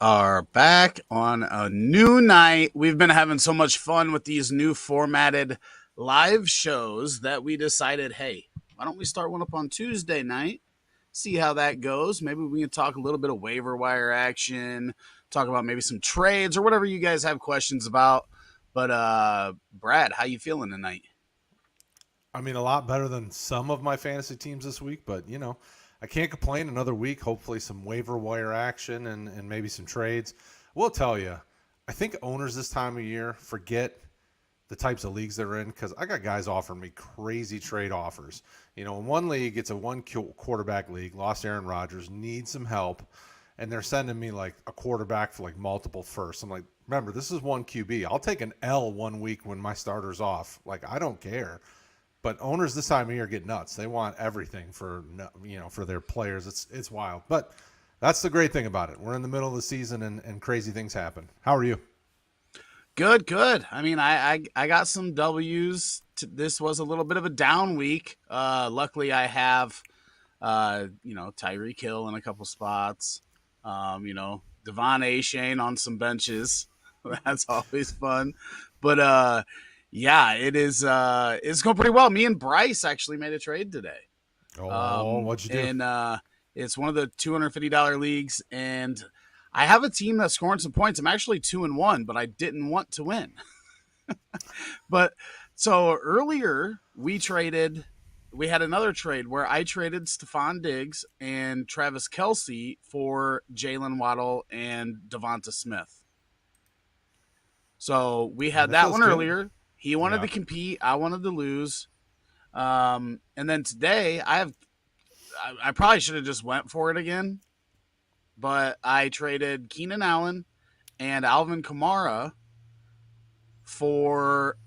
are back on a new night. We've been having so much fun with these new formatted live shows that we decided, hey, why don't we start one up on Tuesday night? See how that goes. Maybe we can talk a little bit of waiver wire action, talk about maybe some trades or whatever you guys have questions about. But Brad, how you feeling tonight? I mean, a lot better than some of my fantasy teams this week, but I can't complain. Another week, hopefully some waiver wire action and maybe some trades. We'll tell you, I think owners this time of year forget the types of leagues they're in because I got guys offering me crazy trade offers. In one league, it's a quarterback league, lost Aaron Rodgers, needs some help, and they're sending me like a quarterback for like multiple firsts. I'm like, remember, this is one QB. I'll take an L one week when my starter's off. Like, I don't care. But owners this time of year get nuts. They want everything for their players. It's wild. But that's the great thing about it. We're in the middle of the season and crazy things happen. How are you? Good, good. I mean, I got some This was a little bit of a down week. Luckily, I have, Tyreek Hill in a couple spots. Devon A. Shane on some benches. That's always fun. But yeah, it is. It's going pretty well. Me and Bryce actually made a trade today. What'd you do? And it's one of the $250 leagues, and I have a team that's scoring some points. I'm actually 2-1, but I didn't want to win. But so earlier we had another trade where I traded Stephon Diggs and Travis Kelce for Jalen Waddle and Devonta Smith. So we had that one earlier. He wanted to compete. I wanted to lose. And then today I probably should have just went for it again, but I traded Keenan Allen and Alvin Kamara for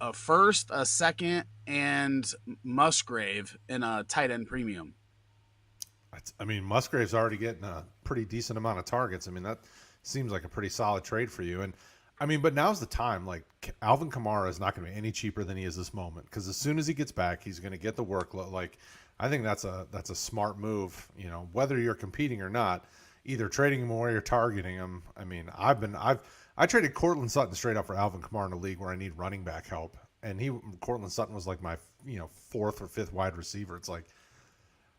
a first, a second, and Musgrave in a tight end premium. I mean, Musgrave's already getting a pretty decent amount of targets. I mean, that seems like a pretty solid trade for you. And I mean, but now's the time. Like, Alvin Kamara is not going to be any cheaper than he is this moment because as soon as he gets back, he's going to get the workload. Like, I think that's a smart move. Whether you're competing or not, either trading him away or targeting him. I mean, I traded Cortland Sutton straight up for Alvin Kamara in a league where I need running back help, and Cortland Sutton was like my fourth or fifth wide receiver. It's like,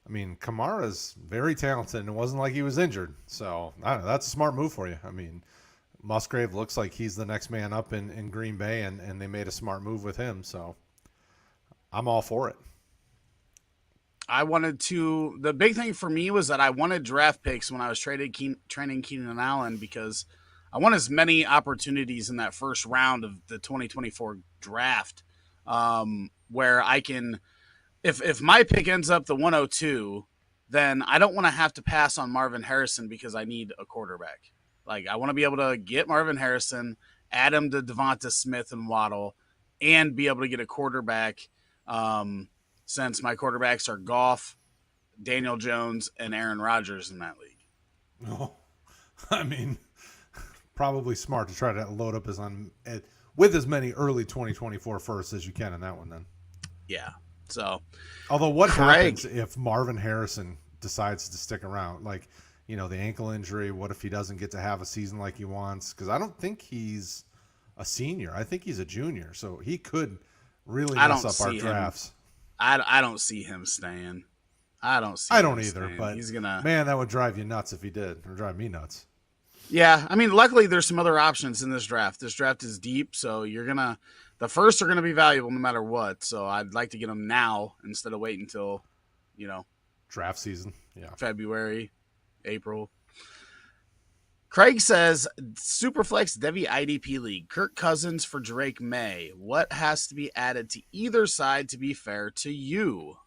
I mean, Kamara's very talented, and it wasn't like he was injured. So I don't know, that's a smart move for you. I mean, Musgrave looks like he's the next man up in Green Bay, and they made a smart move with him. So I'm all for it. The big thing for me was that I wanted draft picks when I was training Keenan Allen because I want as many opportunities in that first round of the 2024 draft where I can, if my pick ends up the 102, then I don't want to have to pass on Marvin Harrison because I need a quarterback. Like, I want to be able to get Marvin Harrison, add him to Devonta Smith and Waddle, and be able to get a quarterback since my quarterbacks are Goff, Daniel Jones, and Aaron Rodgers in that league. No, I mean, probably smart to try to load up with as many early 2024 firsts as you can in that one then. Yeah. So, although what happens if Marvin Harrison decides to stick around? Like, the ankle injury, what if he doesn't get to have a season like he wants? Because I don't think he's a senior. I think he's a junior. So he could really mess up our drafts. I don't see him staying. I don't either, staying. But he's gonna. Man, that would drive you nuts if he did. Or drive me nuts. Yeah, I mean, luckily there's some other options in this draft. This draft is deep, so the firsts are gonna be valuable no matter what. So I'd like to get them now instead of waiting until, draft season. Yeah, February, April. Craig says, Superflex Devi IDP League, Kirk Cousins for Drake May. What has to be added to either side to be fair to you?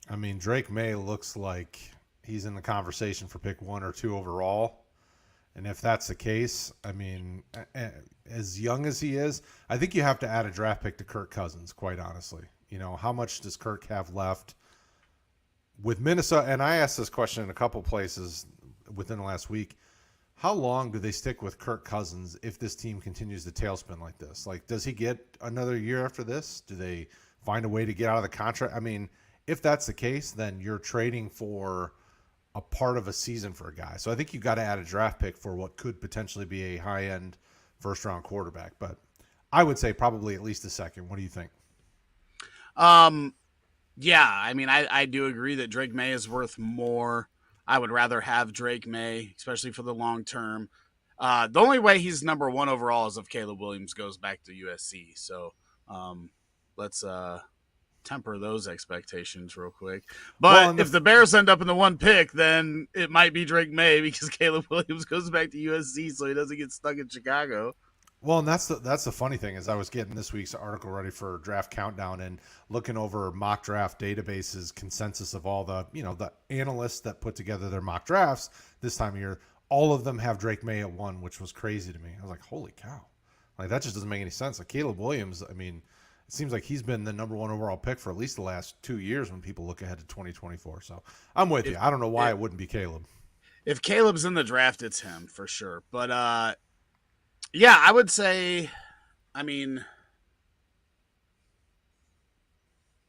I mean, Drake May looks like he's in the conversation for pick 1 or 2 overall. And if that's the case, I mean, as young as he is, I think you have to add a draft pick to Kirk Cousins, quite honestly. How much does Kirk have left with Minnesota? And I asked this question in a couple places within the last week. How long do they stick with Kirk Cousins if this team continues to tailspin like this? Like, does he get another year after this? Do they find a way to get out of the contract? I mean, if that's the case, then you're trading for a part of a season for a guy. So I think you got to add a draft pick for what could potentially be a high end first round quarterback. But I would say probably at least a second. What do you think? Um, yeah, I mean, I do agree that Drake May is worth more. I would rather have Drake May, especially for the long term. The only way he's number one overall is if Caleb Williams goes back to USC. So um, let's temper those expectations real quick. Well, But if the Bears end up in the one pick, then it might be Drake May because Caleb Williams goes back to USC, so he doesn't get stuck in Chicago. well, and that's the funny thing is I was getting this week's article ready for Draft Countdown and looking over mock draft databases consensus of all the the analysts that put together their mock drafts this time of year. All of them have Drake May at 1, which was crazy to me. I was like, holy cow, like that just doesn't make any sense. Like Caleb Williams, I mean, it seems like he's been the number 1 overall pick for at least the last 2 years when people look ahead to 2024. So I'm with you. I don't know why it wouldn't be Caleb. If Caleb's in the draft, it's him for sure. But yeah, I would say, I mean,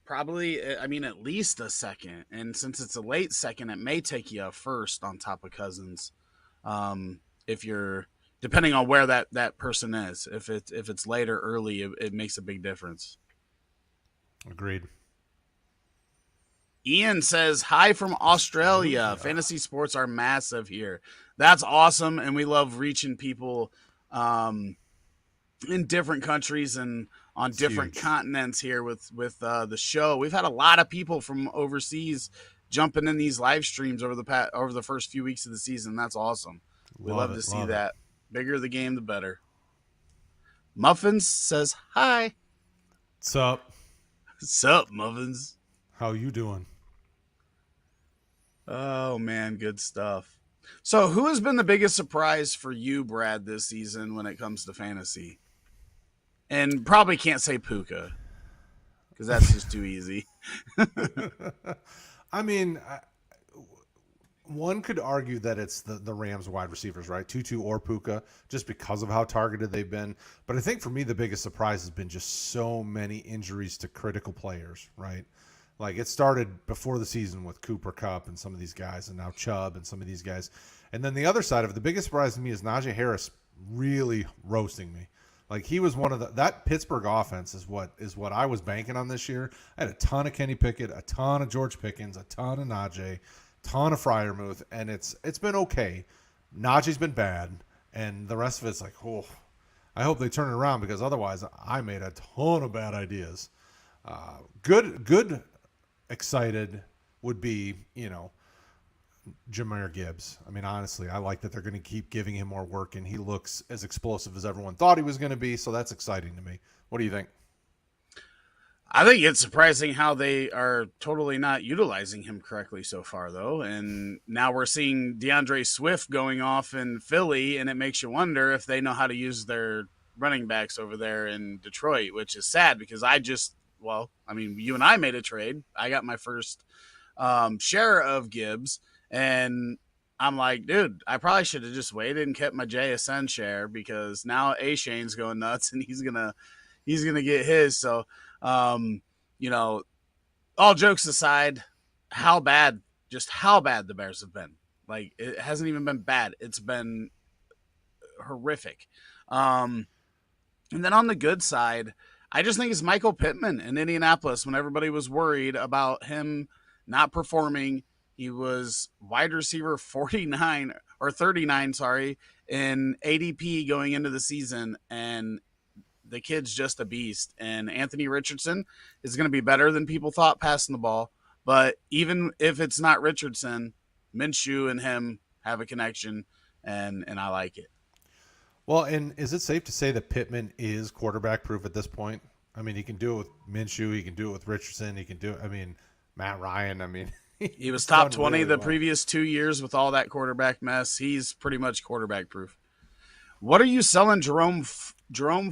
probably, I mean, at least a second. And since it's a late second, it may take you a first on top of Cousins. If you're depending on where that person is, if it's late or early, it makes a big difference. Agreed. Ian says, hi from Australia. Fantasy sports are massive here. That's awesome. And we love reaching people in different countries and on different continents here with the show. We've had a lot of people from overseas jumping in these live streams over the first few weeks of the season. That's awesome. We love to see that. Bigger the game, the better. Muffins says, hi. What's up? What's up, Muffins? How you doing? Oh, man, good stuff. So who has been the biggest surprise for you, Brad, this season when it comes to fantasy? And probably can't say Puka because that's just too easy. I mean, one could argue that it's the Rams wide receivers, right? Tutu or Puka, just because of how targeted they've been. But I think for me, the biggest surprise has been just so many injuries to critical players, right? Like it started before the season with Cooper Kupp and some of these guys, and now Chubb and some of these guys. And then the other side of it, the biggest surprise to me is Najee Harris really roasting me. Like he was one of that Pittsburgh offense is what I was banking on this year. I had a ton of Kenny Pickett, a ton of George Pickens, a ton of Najee, ton of Freiermuth, and it's been okay. Najee's been bad, and the rest of it's like, oh, I hope they turn it around because otherwise I made a ton of bad ideas. Good, excited would be, Jahmyr Gibbs. I mean, honestly, I like that they're going to keep giving him more work, and he looks as explosive as everyone thought he was going to be, so that's exciting to me. What do you think? I think it's surprising how they are totally not utilizing him correctly so far, though. And now we're seeing DeAndre Swift going off in Philly, and it makes you wonder if they know how to use their running backs over there in Detroit, which is sad because you and I made a trade. I got my first share of Gibbs, and I'm like, dude, I probably should have just waited and kept my JSN share because now A-Shane's going nuts, and he's gonna get his. So, all jokes aside, how bad the Bears have been. Like, it hasn't even been bad. It's been horrific. And then on the good side, I just think it's Michael Pittman in Indianapolis when everybody was worried about him not performing. He was wide receiver 49 or 39, in ADP going into the season, and the kid's just a beast. And Anthony Richardson is going to be better than people thought passing the ball. But even if it's not Richardson, Minshew and him have a connection, and I like it. Well, and is it safe to say that Pittman is quarterback proof at this point? I mean, he can do it with Minshew. He can do it with Richardson. He can do it. I mean, Matt Ryan. I mean, he was top 20 the previous 2 years with all that quarterback mess. He's pretty much quarterback proof. What are you selling Jerome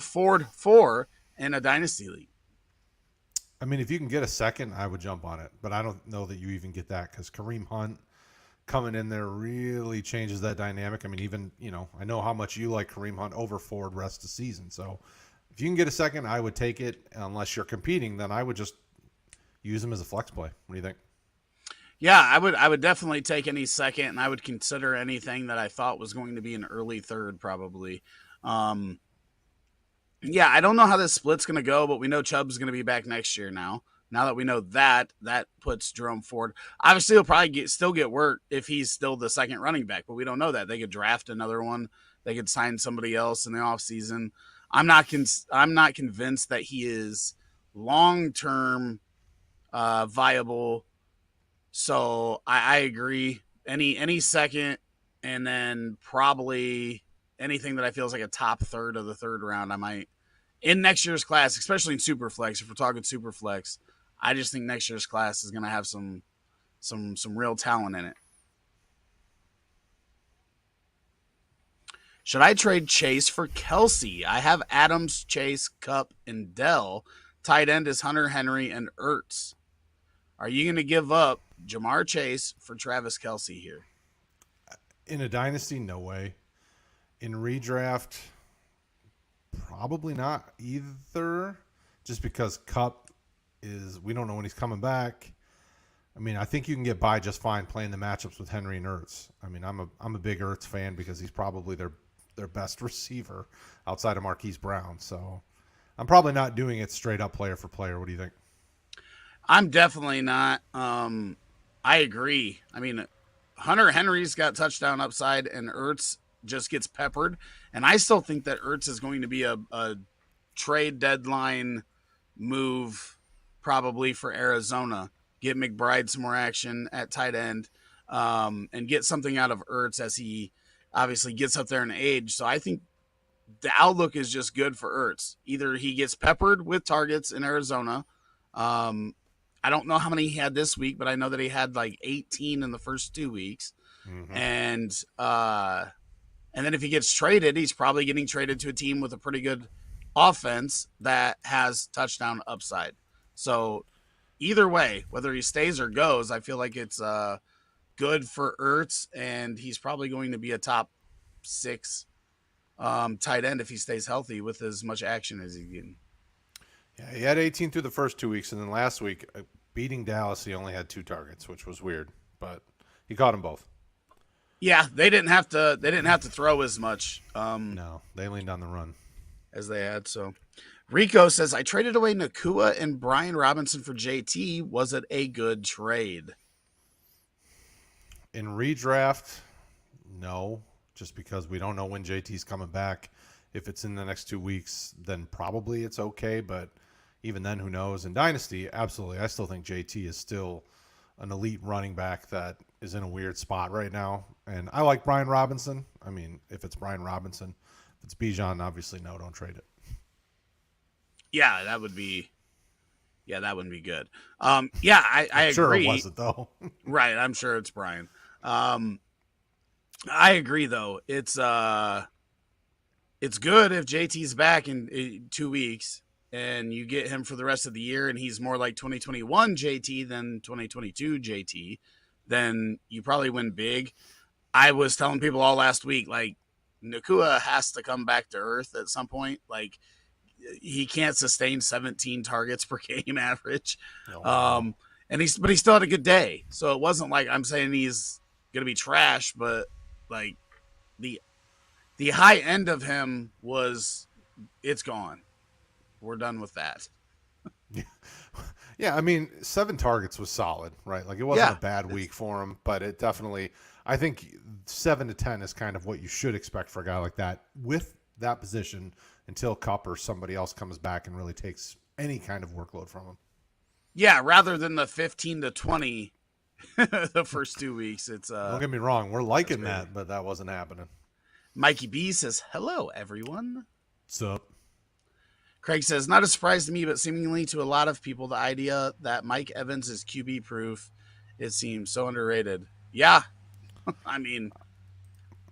Ford for in a dynasty league? I mean, if you can get a second, I would jump on it. But I don't know that you even get that because Kareem Hunt coming in there really changes that dynamic. I mean, even, I know how much you like Kareem Hunt over Ford rest of the season. So if you can get a second, I would take it. Unless you're competing, then I would just use him as a flex play. What do you think? Yeah, I would definitely take any second, and I would consider anything that I thought was going to be an early third, probably. Um, yeah, I don't know how this split's going to go, but we know Chubb's going to be back next year now. Now that we know that, that puts Jerome Ford. Obviously, he'll probably still get work if he's still the second running back, but we don't know that. They could draft another one. They could sign somebody else in the offseason. I'm not convinced that he is long term viable. So I agree. Any second, and then probably anything that I feel is like a top third of the third round, I might in next year's class, especially in Superflex. If we're talking Superflex, I just think next year's class is going to have some real talent in it. Should I trade Chase for Kelsey? I have Adams, Chase, Cup, and Dell. Tight end is Hunter Henry and Ertz. Are you going to give up Jamar Chase for Travis Kelsey here? In a dynasty, no way. In redraft, probably not either. Just because Cup is, we don't know when he's coming back. I mean, I think you can get by just fine playing the matchups with Henry and Ertz. I mean, I'm a big Ertz fan because he's probably their best receiver outside of Marquise Brown. So I'm probably not doing it straight up player for player. What do you think? I'm definitely not. I agree. I mean, Hunter Henry's got touchdown upside, and Ertz just gets peppered. And I still think that Ertz is going to be a trade deadline move probably for Arizona. Get McBride some more action at tight end, and get something out of Ertz as he obviously gets up there in age. So I think the outlook is just good for Ertz. Either he gets peppered with targets in Arizona. I don't know how many he had this week, but I know that he had like 18 in the first 2 weeks. Mm-hmm. And then if he gets traded, he's probably getting traded to a team with a pretty good offense that has touchdown upside. So either way, whether he stays or goes, I feel like it's good for Ertz, and he's probably going to be a top 6 tight end if he stays healthy with as much action as he's getting. Yeah, he had 18 through the first 2 weeks, and then last week, beating Dallas, he only had 2 targets, which was weird, but he caught them both. Yeah, they didn't have to throw as much. No, they leaned on the run as they had. So, Rico says, I traded away Nakua and Brian Robinson for JT. Was it a good trade? In redraft, no, just because we don't know when JT's coming back. If it's in the next 2 weeks, then probably it's okay, but even then, who knows? In Dynasty, absolutely. I still think JT is still an elite running back that is in a weird spot right now. And I like Brian Robinson. I mean, if it's Brian Robinson, if it's Bijan, obviously, no, don't trade it. Yeah, that wouldn't be good. Yeah, I agree. Sure it wasn't, though. Right, I'm sure it's Brian. I agree, though. It's good if JT's back in 2 weeks and you get him for the rest of the year and he's more like 2021 JT than 2022 JT, then you probably win big. I was telling people all last week, like, Nakua has to come back to earth at some point. Like, he can't sustain 17 targets per game average. Oh. But he still had a good day. So it wasn't like I'm saying he's going to be trash, but like the high end of him was, it's gone. We're done with that. Yeah, I mean, 7 targets was solid, right? Like, it wasn't a bad week for him, but it definitely, I think 7 to 10 is kind of what you should expect for a guy like that with that position until Cup or somebody else comes back and really takes any kind of workload from him. Yeah, rather than the 15 to 20 the first 2 weeks. It's don't get me wrong, we're liking that, but that wasn't happening. Mikey B says, hello, everyone. What's up? Craig says, not a surprise to me, but seemingly to a lot of people, the idea that Mike Evans is QB proof, it seems so underrated. Yeah. I mean,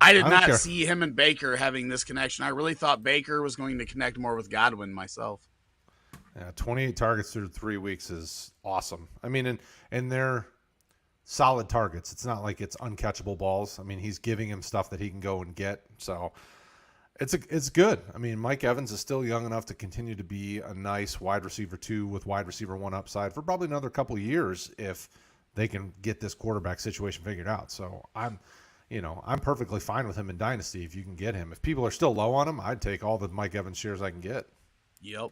I did not see him and Baker having this connection. I really thought Baker was going to connect more with Godwin myself. Yeah, 28 targets through 3 weeks is awesome. I mean, and they're solid targets. It's not like it's uncatchable balls. I mean, he's giving him stuff that he can go and get. So it's good. I mean, Mike Evans is still young enough to continue to be a nice wide receiver 2 with wide receiver 1 upside for probably another couple of years if they can get this quarterback situation figured out. So I'm perfectly fine with him in Dynasty if you can get him. If people are still low on him, I'd take all the Mike Evans shares I can get. Yep.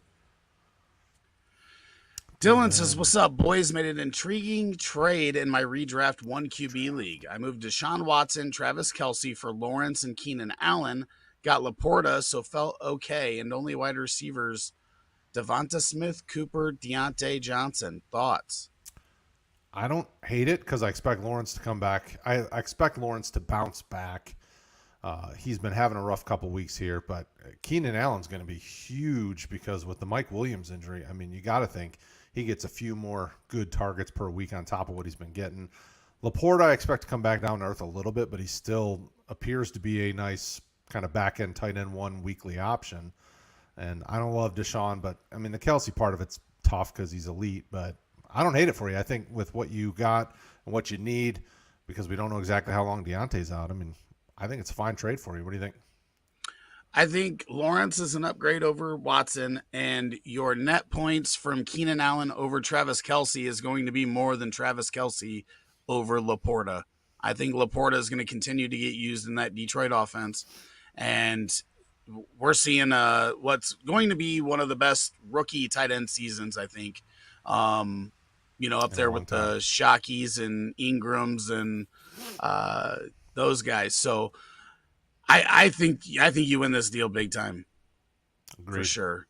And Dylan says, then "What's up, boys? Made an intriguing trade in my redraft 1 QB league. I moved Deshaun Watson, Travis Kelce for Lawrence and Keenan Allen. Got Laporta, so felt okay. And only wide receivers Devonta Smith, Cooper, Deontay Johnson. Thoughts?" I don't hate it because I expect Lawrence to come back. I expect Lawrence to bounce back. He's been having a rough couple weeks here, but Keenan Allen's going to be huge because with the Mike Williams injury, I mean, you got to think he gets a few more good targets per week on top of what he's been getting. Laporta, I expect to come back down to earth a little bit, but he still appears to be a nice kind of back-end tight end one weekly option. And I don't love Deshaun, but, I mean, the Kelce part of it's tough because he's elite, but I don't hate it for you. I think with what you got and what you need, because we don't know exactly how long Deontay's out, I mean, I think it's a fine trade for you. What do you think? I think Lawrence is an upgrade over Watson, and your net points from Keenan Allen over Travis Kelce is going to be more than Travis Kelce over Laporta. I think Laporta is going to continue to get used in that Detroit offense, and we're seeing what's going to be one of the best rookie tight end seasons, I think. Up In a there long with time. the Shockies and Ingrams and those guys. So I think you win this deal big time for Agreed. sure.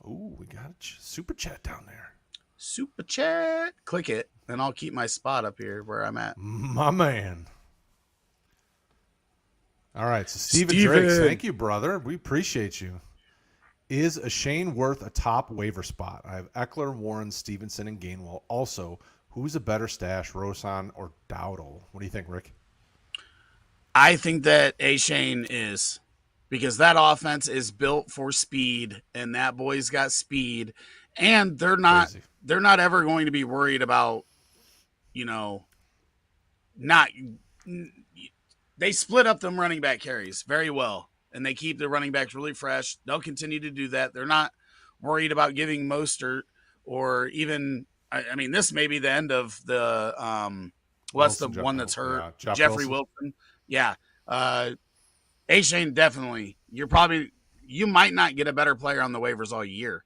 Ooh, we got a super chat down there. Super chat, click it, and I'll keep my spot up here where I'm at. My man. All right, so Steven Drake, thank you, brother. We appreciate you. Is a Shane worth a top waiver spot? I have Eckler, Warren, Stevenson, and Gainwell. Also, who's a better stash, Rosen or Dowdle? What do you think, Rick? I think that Shane is, because that offense is built for speed, and that boy's got speed, and they're not Crazy. ever going to be worried about, not. They split up them running back carries very well, and they keep their running backs really fresh. They'll continue to do that. They're not worried about giving Mostert or even. I mean, this may be the end of the. What's the one that's hurt? Yeah, Jeffrey Wilson. Yeah. Shane, definitely. You might not get a better player on the waivers all year.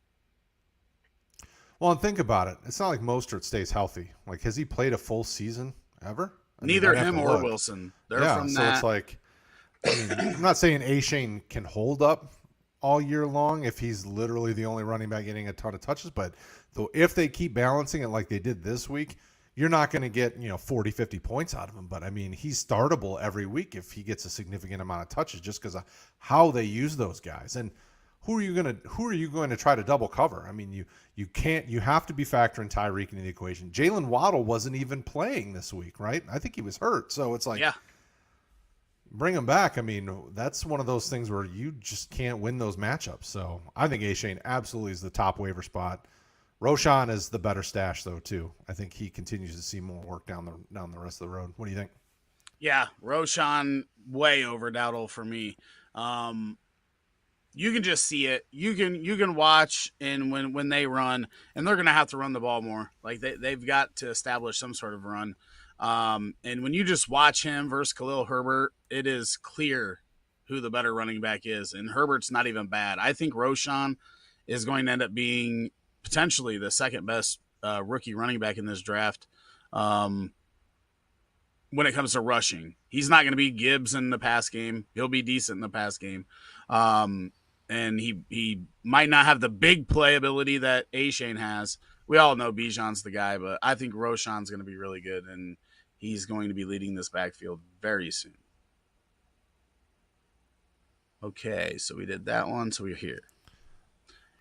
Well, and think about it. It's not like Mostert stays healthy. Like, has he played a full season ever? Neither him or Wilson. They're from so that. it's like, I mean, I'm not saying Shane can hold up all year long if he's literally the only running back getting a ton of touches, but though if they keep balancing it like they did this week, you're not going to get 40, 50 points out of him. But I mean, he's startable every week if he gets a significant amount of touches just because of how they use those guys. And who are you going to try to double cover? I mean, you have to be factoring Tyreek into the equation. Jalen Waddle wasn't even playing this week, right? I think he was hurt. So it's like, Yeah. bring him back. I mean, that's one of those things where you just can't win those matchups. So I think Shane absolutely is the top waiver spot. Roschon is the better stash, though, too. I think he continues to see more work down the rest of the road. What do you think? Yeah, Roschon way over Dowdle for me. You can just see it. You can watch, and when they run, and they're going to have to run the ball more. Like they've got to establish some sort of run. And when you just watch him versus Khalil Herbert, it is clear who the better running back is. And Herbert's not even bad. I think Roschon is going to end up being potentially the second best rookie running back in this draft. When it comes to rushing, he's not going to be Gibbs in the pass game. He'll be decent in the pass game. And he might not have the big playability that Shane has. We all know Bijan's the guy, but I think Roschon's going to be really good, and he's going to be leading this backfield very soon. Okay, so we did that one, so we're here.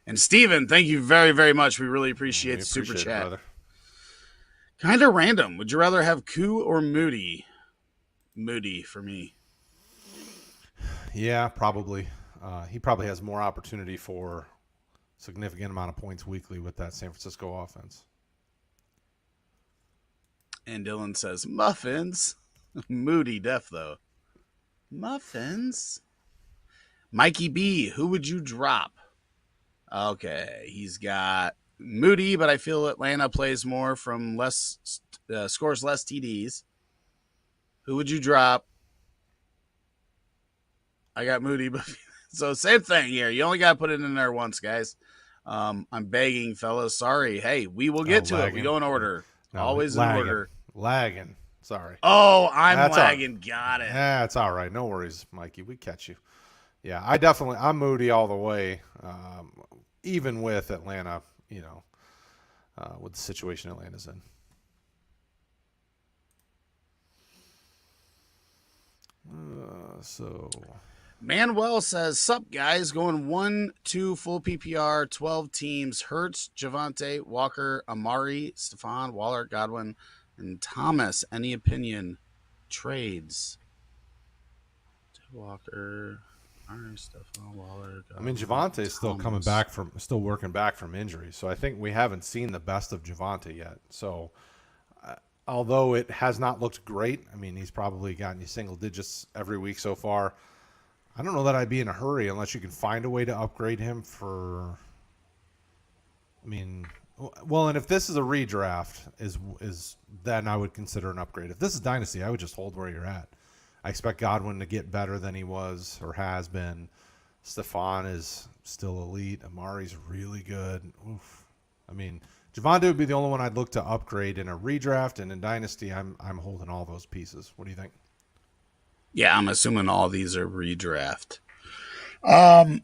And Steven, thank you very, very much. We really appreciate the super chat. Kind of random. Would you rather have Koo or Moody? Moody for me. Yeah, probably. He probably has more opportunity for significant amount of points weekly with that San Francisco offense. And Dylan says, muffins. Moody def, though. Muffins. Mikey B, who would you drop? Okay, he's got Moody, but I feel Atlanta plays more from less scores less TDs. Who would you drop? I got Moody, but so same thing here. You only got to put it in there once, guys. I'm begging, fellas. Sorry. Hey, we will Oh, get to it. We lagging. go in order. No, Always in lagging. order. Lagging. Sorry. Oh, I'm That's all. lagging. Got it. That's all right. No worries, Mikey. We catch you. Yeah, I'm Moody all the way. Even with Atlanta, with the situation Atlanta's in. So Manuel says, "Sup guys, going 1-2 full PPR, 12 teams. Hurts, Javante, Walker, Amari, Stephon, Waller, Godwin, and Thomas. Any opinion? Trades. Walker, Amari, Stephon, Waller, Godwin, I mean, Javante's still still working back from injury. So I think we haven't seen the best of Javante yet. So although it has not looked great, I mean, he's probably gotten you single digits every week so far. I don't know that I'd be in a hurry unless you can find a way to upgrade him for. I mean, well, and if this is a redraft, is then I would consider an upgrade. If this is Dynasty, I would just hold where you're at. I expect Godwin to get better than he was or has been. Stephon is still elite. Amari's really good. Oof. I mean, Javonte would be the only one I'd look to upgrade in a redraft, and in Dynasty, I'm holding all those pieces. What do you think? Yeah, I'm assuming all these are redraft. I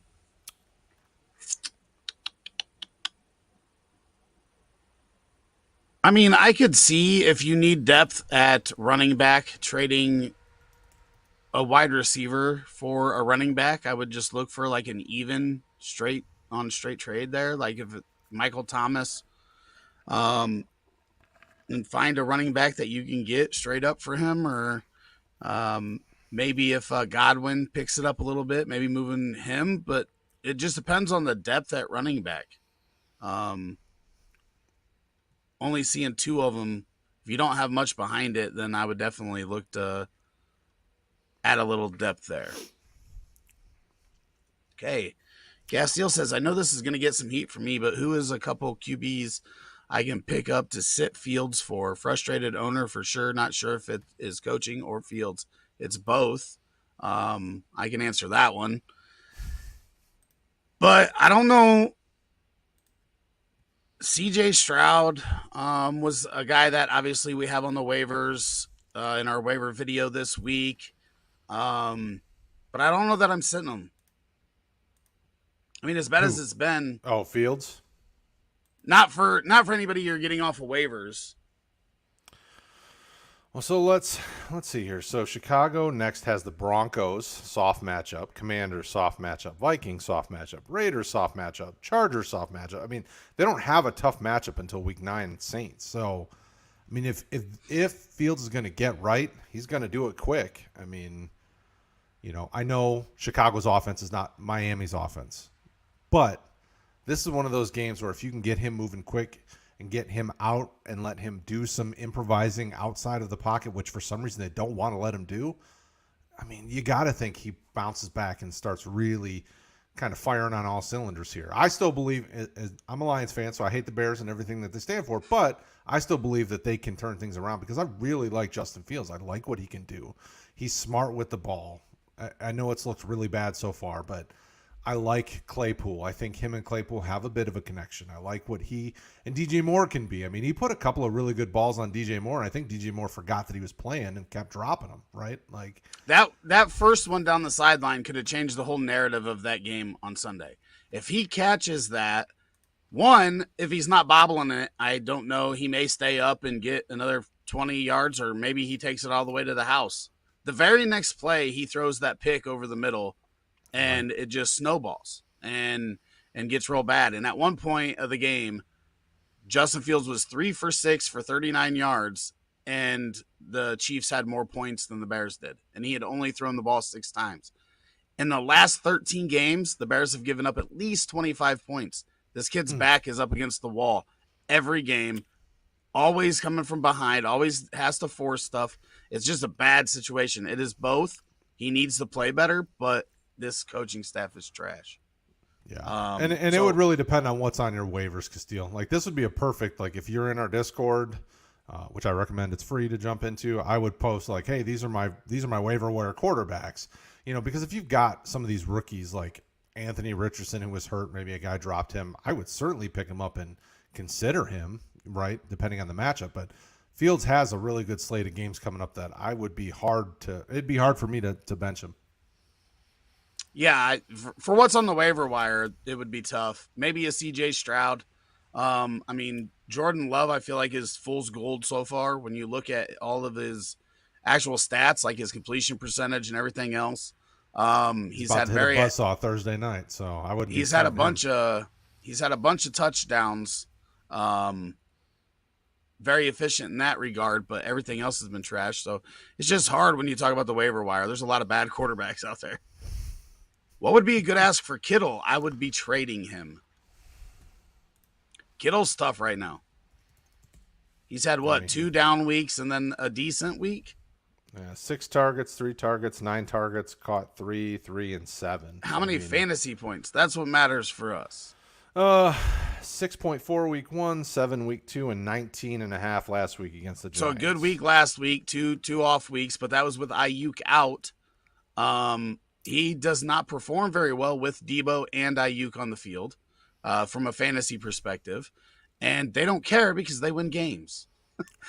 mean, I could see if you need depth at running back, trading a wide receiver for a running back. I would just look for like an even straight trade there. Like if Michael Thomas, and find a running back that you can get straight up for him, or maybe if Godwin picks it up a little bit, maybe moving him. But it just depends on the depth at running back. Only seeing two of them. If you don't have much behind it, then I would definitely look to add a little depth there. Okay. Gastiel says, I know this is going to get some heat for me, but who is a couple QBs I can pick up to sit Fields for? Frustrated owner for sure. Not sure if it is coaching or Fields. It's both. I can answer that one. But I don't know. CJ Stroud was a guy that obviously we have on the waivers in our waiver video this week. But I don't know that I'm sitting him. I mean, as bad as it's been. Oh, Fields? Not for anybody you're getting off of waivers. Well, so let's see here. So Chicago next has the Broncos, soft matchup. Commanders, soft matchup. Vikings, soft matchup. Raiders, soft matchup. Chargers, soft matchup. I mean, they don't have a tough matchup until Week 9 Saints. So, I mean, if Fields is going to get right, he's going to do it quick. I mean, I know Chicago's offense is not Miami's offense, but this is one of those games where if you can get him moving quick and get him out and let him do some improvising outside of the pocket, which for some reason they don't want to let him do, I mean, you got to think he bounces back and starts really kind of firing on all cylinders here. I still believe, I'm a Lions fan, so I hate the Bears and everything that they stand for, but I still believe that they can turn things around because I really like Justin Fields. I like what he can do. He's smart with the ball. I know it's looked really bad so far, but I like Claypool. I think him and Claypool have a bit of a connection. I like what he and DJ Moore can be. I mean, he put a couple of really good balls on DJ Moore. And I think DJ Moore forgot that he was playing and kept dropping them, right? Like that first one down the sideline could have changed the whole narrative of that game on Sunday. If he catches that, one, if he's not bobbling it, I don't know. He may stay up and get another 20 yards, or maybe he takes it all the way to the house. The very next play, he throws that pick over the middle, and it just snowballs and gets real bad. And at one point of the game, Justin Fields was 3 for 6 for 39 yards, and the Chiefs had more points than the Bears did. And he had only thrown the ball 6 times. In the last 13 games, the Bears have given up at least 25 points. This kid's back is up against the wall every game, always coming from behind, always has to force stuff. It's just a bad situation. It is both. He needs to play better, but this coaching staff is trash. Yeah. And it would really depend on what's on your waivers, Castile. Like, this would be a perfect, like, if you're in our Discord, which I recommend. It's free to jump into. I would post like, hey, these are my waiver wire quarterbacks. Because if you've got some of these rookies like Anthony Richardson who was hurt, maybe a guy dropped him, I would certainly pick him up and consider him, right, depending on the matchup. But Fields has a really good slate of games coming up that it'd be hard for me to bench him. Yeah, for what's on the waiver wire, it would be tough. Maybe a CJ Stroud. Jordan Love, I feel like is fool's gold so far when you look at all of his actual stats, like his completion percentage and everything else. He's had a buzzsaw Thursday night, so I wouldn't. He's had a bunch of touchdowns. Very efficient in that regard, but everything else has been trash. So it's just hard when you talk about the waiver wire. There's a lot of bad quarterbacks out there. What would be a good ask for Kittle? I would be trading him. Kittle's tough right now. He's had 2 down weeks and then a decent week? Yeah, 6 targets, 3 targets, 9 targets, caught 3, 3, and 7. How many fantasy points? That's what matters for us. 6.4 week 1, 7 week 2, and 19.5 last week against the Giants. So a good week last week, two off weeks, but that was with Ayuk out. He does not perform very well with Debo and Ayuk on the field from a fantasy perspective. And they don't care because they win games.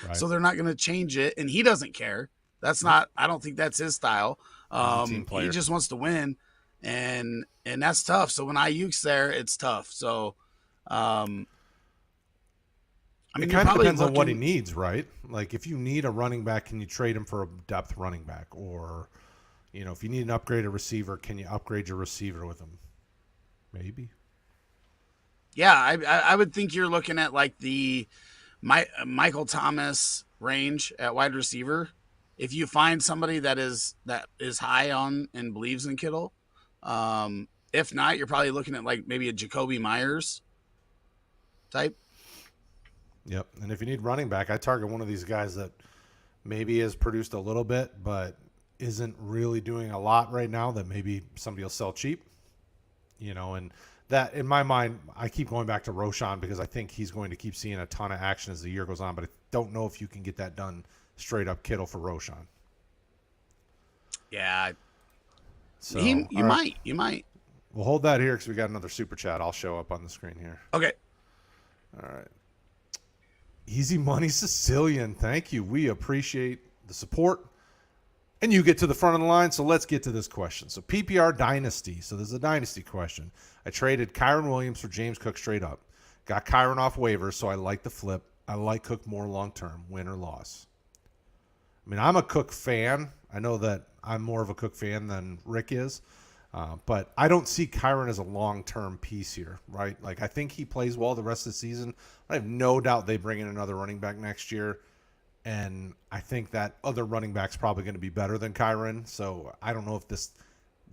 Right. So they're not going to change it. And he doesn't care. I don't think that's his style. He just wants to win. And that's tough. So when Ayuk's there, it's tough. So, it kind of depends on what he needs, right? Like if you need a running back, can you trade him for a depth running back? Or, if you need an upgraded receiver, can you upgrade your receiver with him? Maybe. Yeah, I would think you're looking at like the Michael Thomas range at wide receiver. If you find somebody that is high on and believes in Kittle, if not, you're probably looking at like maybe a Jacoby Myers type. Yep, and if you need running back, I target one of these guys that maybe has produced a little bit, but isn't really doing a lot right now. That maybe somebody will sell cheap, and. That, in my mind, I keep going back to Roshan because I think he's going to keep seeing a ton of action as the year goes on, but I don't know if you can get that done straight up Kittle for Roshan. Yeah. So you might. We'll hold that here because we got another super chat. I'll show up on the screen here. Okay. All right. Easy Money Sicilian, thank you. We appreciate the support. And you get to the front of the line, so let's get to this question. So PPR Dynasty. So this is a Dynasty question. I traded Kyron Williams for James Cook straight up. Got Kyron off waivers, so I like the flip. I like Cook more long-term, win or loss. I mean, I'm a Cook fan. I know that I'm more of a Cook fan than Rick is. But I don't see Kyron as a long-term piece here, right? Like, I think he plays well the rest of the season. I have no doubt they bring in another running back next year. And I think that other running back's probably going to be better than Kyron. So I don't know if this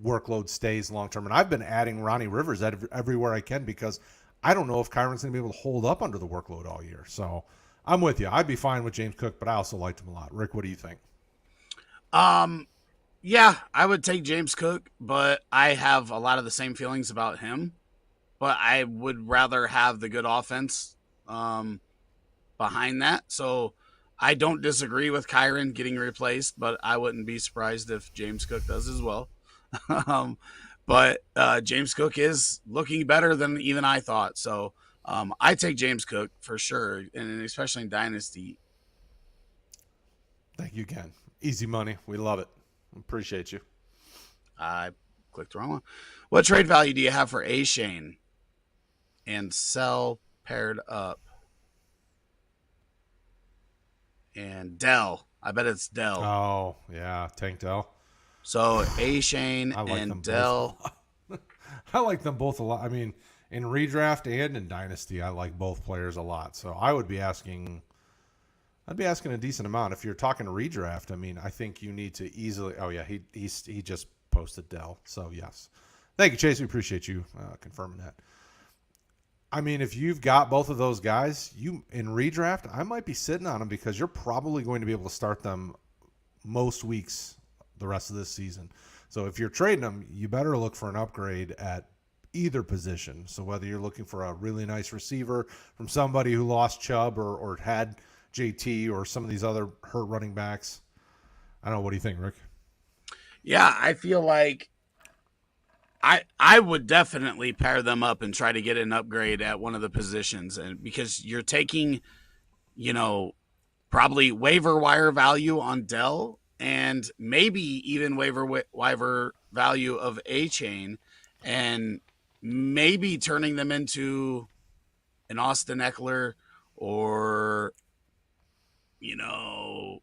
workload stays long-term. And I've been adding Ronnie Rivers everywhere I can because I don't know if Kyron's going to be able to hold up under the workload all year. So I'm with you. I'd be fine with James Cook, but I also liked him a lot. Rick, what do you think? Yeah, I would take James Cook, but I have a lot of the same feelings about him. But I would rather have the good offense behind that. So I don't disagree with Kyron getting replaced, but I wouldn't be surprised if James Cook does as well. But James Cook is looking better than even I thought. So I take James Cook for sure, and especially in Dynasty. Thank you again. Easy money. We love it. Appreciate you. I clicked the wrong one. What trade value do you have for A-Shane and Sell paired up? And Dell. I bet it's Dell. Oh, yeah. Tank Dell. So A-Shane and Dell. I like them both a lot. I mean, in redraft and in Dynasty, I like both players a lot. So I'd be asking a decent amount. If you're talking redraft, I mean, I think you need to easily. Oh yeah, he just posted Dell. So yes, thank you, Chase. We appreciate you confirming that. I mean, if you've got both of those guys, you in redraft, I might be sitting on them because you're probably going to be able to start them most weeks the rest of this season. So if you're trading them, you better look for an upgrade at either position. So whether you're looking for a really nice receiver from somebody who lost Chubb or had JT or some of these other hurt running backs. I don't know. What do you think, Rick? Yeah, I feel like I would definitely pair them up and try to get an upgrade at one of the positions, and because you're taking, you know, probably waiver wire value on Dell and maybe even waiver value of A Chain, and maybe turning them into an Austin Eckler or, you know,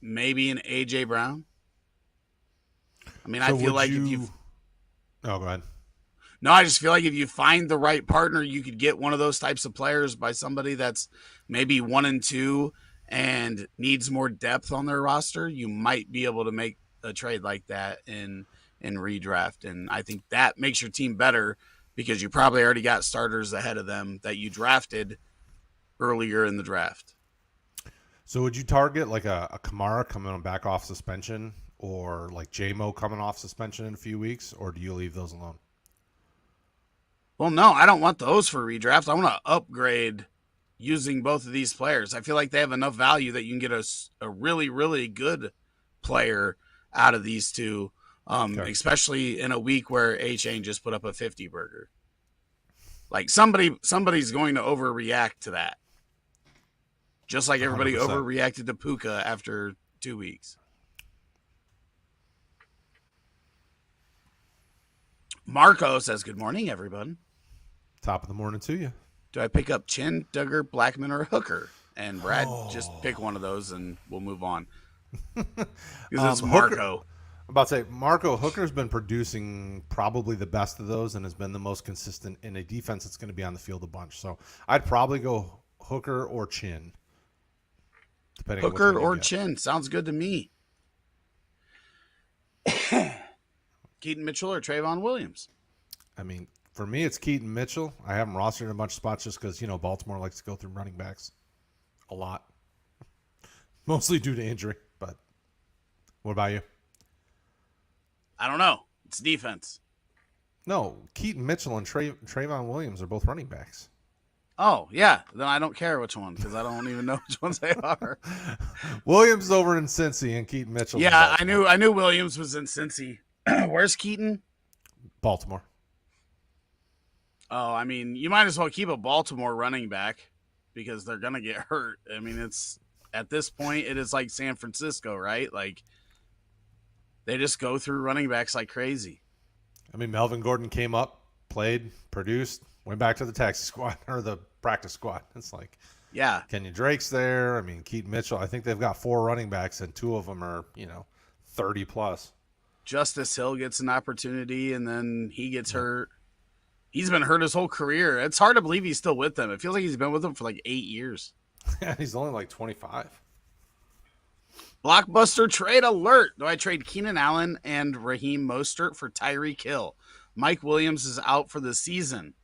maybe an AJ Brown. I mean, I So feel would like if you you? Oh, go ahead. No, I just feel like if you find the right partner, you could get one of those types of players by somebody that's maybe 1 and 2 and needs more depth on their roster. You might be able to make a trade like that in redraft, and I think that makes your team better because you probably already got starters ahead of them that you drafted earlier in the draft. So would you target like a Kamara coming back off suspension, or like JMO coming off suspension in a few weeks, or do you leave those alone? Well, no, I don't want those for redraft. I want to upgrade using both of these players. I feel like they have enough value that you can get a really, really good player out of these two, Okay. especially in a week where A Chain just put up a 50 burger. Like somebody's going to overreact to that, just like everybody 100%. overreacted to Puka after 2 weeks. Marco says, "Good morning, everyone. Top of the morning to you. Do I pick up Chin, Duggar, Blackman, or Hooker?" And Brad, just Oh. pick one of those and we'll move on. Because it's Hooker. Marco. I'm about to say Marco Hooker's been producing probably the best of those and has been the most consistent in a defense that's going to be on the field a bunch. So I'd probably go Hooker or Chin, depending on which Hooker one you or get. Chin. Sounds good to me. Keaton Mitchell or Trayvon Williams? I mean, for me, it's Keaton Mitchell. I have him rostered in a bunch of spots just because, Baltimore likes to go through running backs a lot, mostly due to injury. But what about you? I don't know. It's defense. No, Keaton Mitchell and Trayvon Williams are both running backs. Oh, yeah. Then I don't care which one because I don't even know which ones they are. Williams over in Cincy and Keaton Mitchell. Yeah, I knew Williams was in Cincy. Where's Keaton? Baltimore. Oh, I mean, you might as well keep a Baltimore running back because they're gonna get hurt. I mean, it's at this point it is like San Francisco, right? Like they just go through running backs like crazy. I mean, Melvin Gordon came up, played, produced, went back to the taxi squad or the practice squad. It's like, Yeah, Kenyon Drake's there. I mean, Keaton Mitchell. I think they've got 4 running backs, and 2 of them are 30 plus. Justice Hill gets an opportunity and then he gets hurt. He's been hurt his whole career. It's hard to believe he's still with them. It feels like he's been with them for like 8 years. He's only like 25. Blockbuster trade alert. Do I trade Keenan Allen and Raheem Mostert for Tyreek Hill? Mike Williams is out for the season.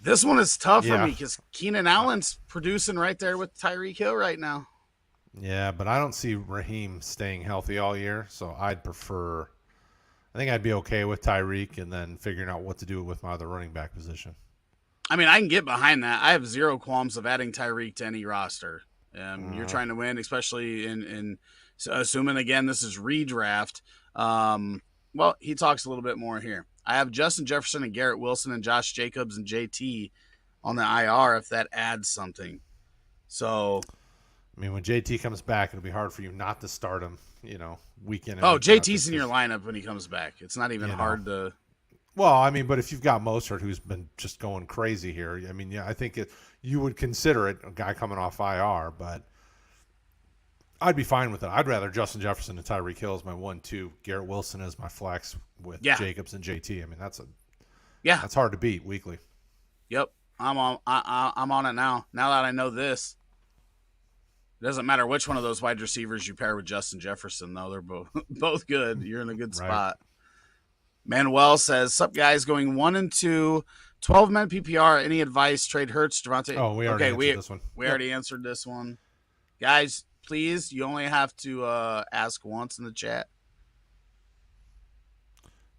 This one is tough for me because Keenan Allen's producing right there with Tyreek Hill right now. Yeah, but I don't see Raheem staying healthy all year, so I'd prefer. I think I'd be okay with Tyreek and then figuring out what to do with my other running back position. I mean, I can get behind that. I have zero qualms of adding Tyreek to any roster. You're trying to win, especially in assuming, again, this is redraft. Well, he talks a little bit more here. I have Justin Jefferson and Garrett Wilson and Josh Jacobs and JT on the IR if that adds something. So, I mean, when JT comes back, it'll be hard for you not to start him, week in and oh, week out, JT's just in your 'cause- lineup when he comes back. It's not even hard to. Well, I mean, but if you've got Mostert, who's been just going crazy here, I mean, yeah, I think you would consider it a guy coming off IR, but I'd be fine with it. I'd rather Justin Jefferson and Tyreek Hill as my 1-2, Garrett Wilson as my flex with Jacobs and JT. I mean, that's hard to beat weekly. Yep, I'm on it now. Now that I know this, it doesn't matter which one of those wide receivers you pair with Justin Jefferson, though. They're both good. You're in a good spot. Manuel says, "Sup guys, going 1-2, 12-man PPR. Any advice? Trade Hurts, Devontae." Oh, we already answered this one. We already answered this one, guys. Please, you only have to ask once in the chat.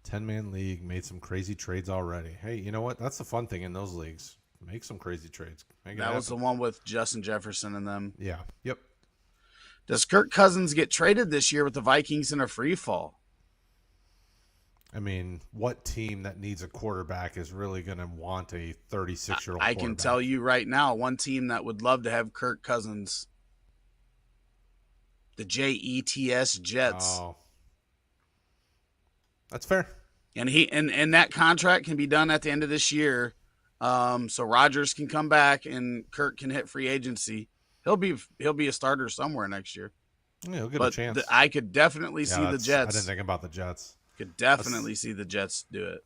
10-man league, made some crazy trades already. Hey, you know what? That's the fun thing in those leagues. Make some crazy trades. Make it That was the happen. one with Justin Jefferson and them. Yeah. Yep. Does Kirk Cousins get traded this year with the Vikings in a free fall? I mean, what team that needs a quarterback is really going to want a 36-year-old I can quarterback? tell you right now, one team that would love to have Kirk Cousins, the Jets Jets. Oh, that's fair. And that contract can be done at the end of this year. So Rodgers can come back and Kirk can hit free agency. He'll be a starter somewhere next year. Yeah, he'll get a But chance. I could definitely see the I Jets. didn't think about the Jets. Could definitely see the Jets do it.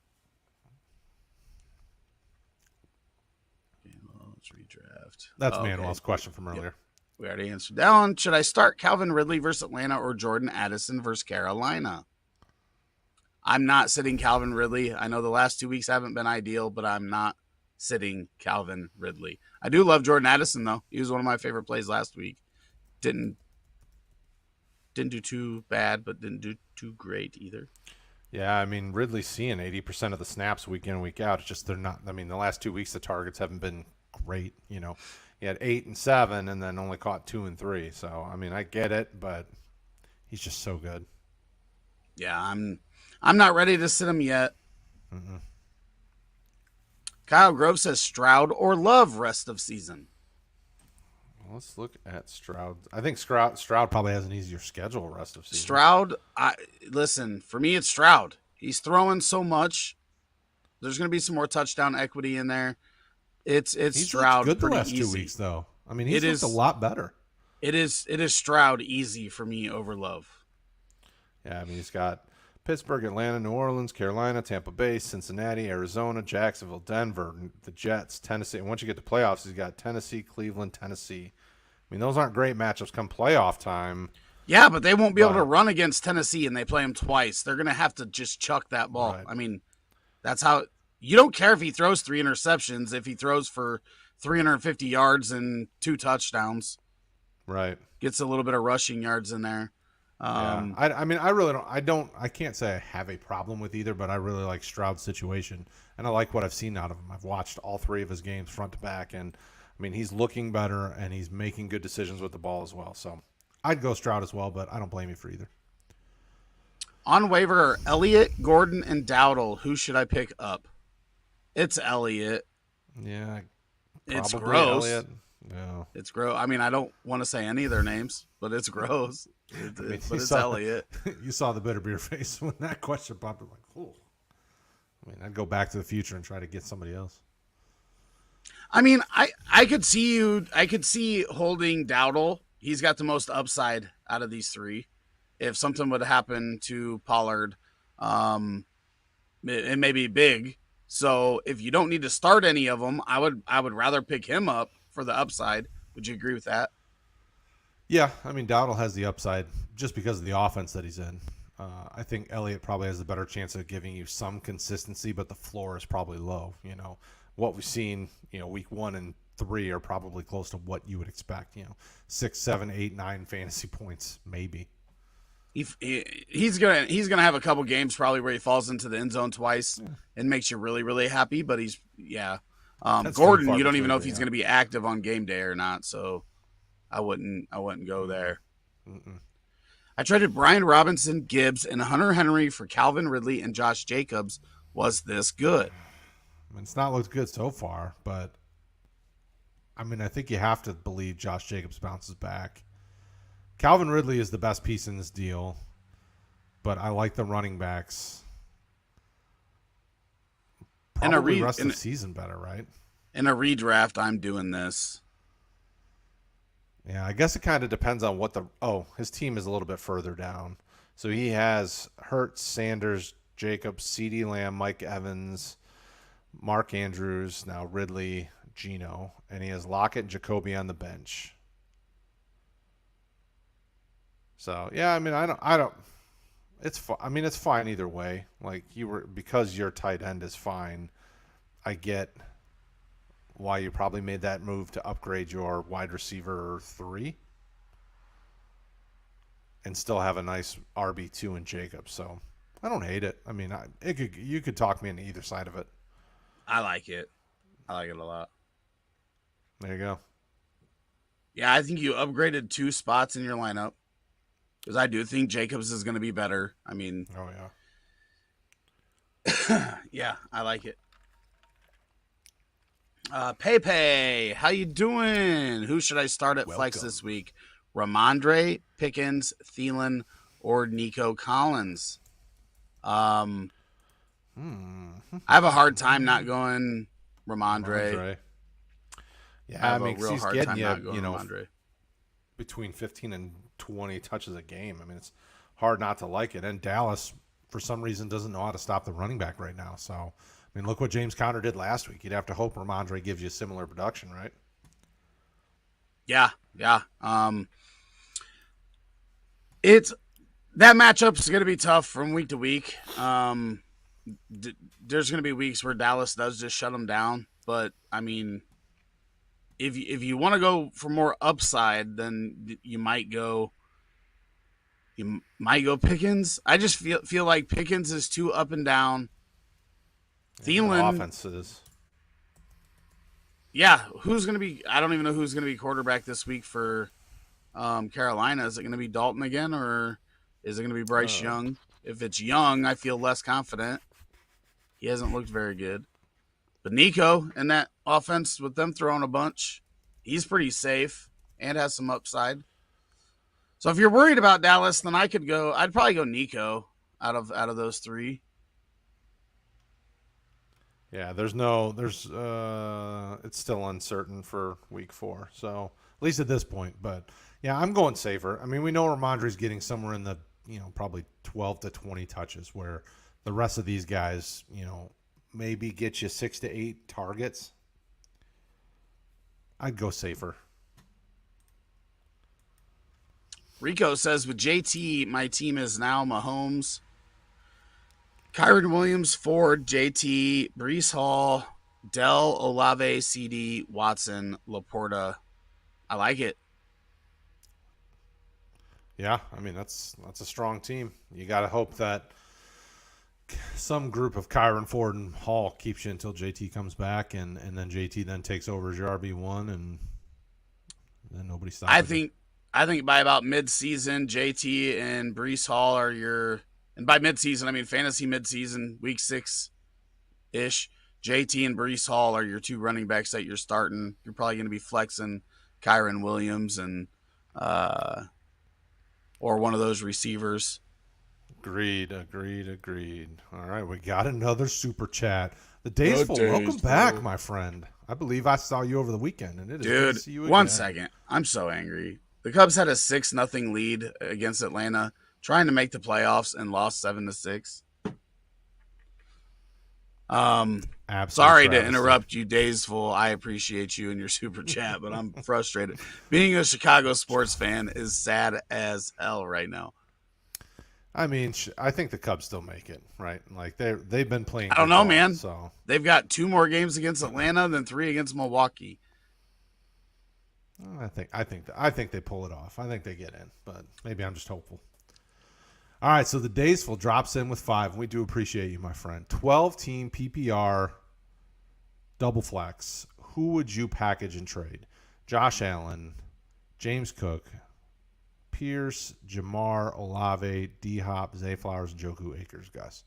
Okay, well, let's redraft. That's Manuel's question from earlier. We already answered that one. Should I start Calvin Ridley versus Atlanta or Jordan Addison versus Carolina? I'm not sitting Calvin Ridley. I know the last 2 weeks haven't been ideal, but I'm not sitting Calvin Ridley. I do love Jordan Addison, though. He was one of my favorite plays last week. Didn't do too bad, but didn't do too great either. Yeah, I mean, Ridley's seeing 80% of the snaps week in, week out. It's just they're not. I mean, the last 2 weeks, the targets haven't been great. You know, he had 8 and 7 and then only caught 2 and 3. So, I mean, I get it, but he's just so good. Yeah, I'm not ready to sit him yet. Mm-mm. Kyle Grove says Stroud or Love rest of season. Let's look at Stroud. I think Stroud probably has an easier schedule rest of season. Stroud, listen, for me, it's Stroud. He's throwing so much. There's going to be some more touchdown equity in there. It's He's Stroud good the pretty last easy. 2 weeks, though. I mean, he's looked a lot better. It is Stroud easy for me over Love. Yeah, I mean, he's got Pittsburgh, Atlanta, New Orleans, Carolina, Tampa Bay, Cincinnati, Arizona, Jacksonville, Denver, the Jets, Tennessee. And once you get to playoffs, he's got Tennessee, Cleveland, Tennessee. I mean, those aren't great matchups come playoff time. Yeah, but they won't be able to run against Tennessee, and they play them twice. They're going to have to just chuck that ball. Right. I mean, that's how – you don't care if he throws 3 interceptions, if he throws for 350 yards and 2 touchdowns. Right. Gets a little bit of rushing yards in there. Yeah. I mean, I really don't – I can't say I have a problem with either, but I really like Stroud's situation, and I like what I've seen out of him. I've watched all 3 of his games front to back, and – I mean, he's looking better, and he's making good decisions with the ball as well. So I'd go Stroud as well, but I don't blame you for either. On waiver are Elliott, Gordon, and Dowdle. Who should I pick up? It's Elliott. Yeah. It's gross. Elliott. No. It's gross. I mean, I don't want to say any of their names, but it's gross. But it's Elliott. You saw the bitter beer face when that question popped up. Like, oh. I mean, I'd go back to the future and try to get somebody else. I mean, I could see holding Dowdle. He's got the most upside out of these 3. If something would happen to Pollard, it may be big. So if you don't need to start any of them, I would rather pick him up for the upside. Would you agree with that? Yeah, I mean, Dowdle has the upside just because of the offense that he's in. I think Elliott probably has a better chance of giving you some consistency, but the floor is probably low, you know. What we've seen, you know, week 1 and 3 are probably close to what you would expect. You know, 6, 7, 8, 9 fantasy points, maybe. He's gonna have a couple games probably where he falls into the end zone twice and makes you really, really happy. But Gordon, you don't even know if he's gonna be active on game day or not. So I wouldn't go there. Mm-mm. I traded Brian Robinson, Gibbs, and Hunter Henry for Calvin Ridley and Josh Jacobs. Was this good? I mean, it's not looked good so far, but I mean, I think you have to believe Josh Jacobs bounces back. Calvin Ridley is the best piece in this deal, but I like the running backs. Probably rest of the season better, right? In a redraft, I'm doing this. Yeah, I guess it kind of depends on what his team is a little bit further down. So he has Hurts, Sanders, Jacobs, CeeDee Lamb, Mike Evans, Mark Andrews, now Ridley, Geno, and he has Lockett and Jacoby on the bench. So yeah, I mean, I don't. It's fine either way. Like because your tight end is fine. I get why you probably made that move to upgrade your wide receiver 3 and still have a nice RB2 in Jacobs. So I don't hate it. I mean, you could talk me into either side of it. I like it. I like it a lot. There you go. Yeah, I think you upgraded 2 spots in your lineup because I do think Jacobs is going to be better. I mean, Oh yeah. yeah, I like it. Pepe, how you doing? Who should I start at flex this Welcome. week? Ramondre, Pickens, Thielen, or Nico Collins? Um, Hmm. I have a hard time not going Ramondre. Ramondre. I Yeah, I have a mean, 'cause real he's hard getting time you, not going Ramondre. between 15 and 20 touches a game. I mean, it's hard not to like it. And Dallas, for some reason, doesn't know how to stop the running back right now. So, I mean, look what James Conner did last week. You'd have to hope Ramondre gives you similar production, right? Yeah, yeah. It's that matchup's going to be tough from week to week. There's going to be weeks where Dallas does just shut them down, but I mean, if you want to go for more upside, then you might go Pickens. I just feel like Pickens is too up and down. And the Thielen, offense is. yeah, who's going to be? I don't even know who's going to be quarterback this week for Carolina. Is it going to be Dalton again, or is it going to be Bryce Uh, Young? If it's Young, I feel less confident. He hasn't looked very good. But Nico and that offense with them throwing a bunch, he's pretty safe and has some upside. So if you're worried about Dallas, then I'd probably go Nico out of those three. yeah, it's still uncertain for week 4. So, at least at this point. But, yeah, I'm going safer. I mean, we know Ramondre's getting somewhere in the, probably 12 to 20 touches, where the rest of these guys, maybe get you 6 to 8 targets. I'd go safer. Rico says with JT, my team is now Mahomes, Kyron Williams, Ford, JT, Brees Hall, Dell, Olave, CD, Watson, Laporta. I like it. Yeah, I mean, that's a strong team. You got to hope that some group of Kyron, Ford, and Hall keeps you until JT comes back, and then JT then takes over as your RB1, and then nobody I stopping you. think I think by about mid-season, JT and Brees Hall are your, and by mid-season I mean fantasy mid-season, week 6 ish. JT and Brees Hall are your 2 running backs that you're starting. You're probably going to be flexing Kyron Williams and or one of those receivers. Agreed. All right, we got another super chat. The day's full. Welcome back, my friend. I believe I saw you over the weekend, and it is good to Dude, see you one again. second. I'm so angry. The Cubs had a 6-0 lead against Atlanta, trying to make the playoffs and lost 7-6. Absolute Sorry to travesty. interrupt you, Daysful. I appreciate you and your super chat, but I'm frustrated. Being a Chicago sports fan is sad as hell right now. I mean, I think the Cubs still make it, right? Like they've been playing I don't good know, ball, man. so They've got 2 more games against Atlanta, then 3 against Milwaukee. I think they pull it off. I think they get in, but maybe I'm just hopeful. All right, so the Daysful drops in with 5. We do appreciate you, my friend. 12-team PPR double flex. Who would you package and trade? Josh Allen, James Cook, Pierce, Jamar, Olave, D-Hop, Zay Flowers, and Joku Akers, Gus.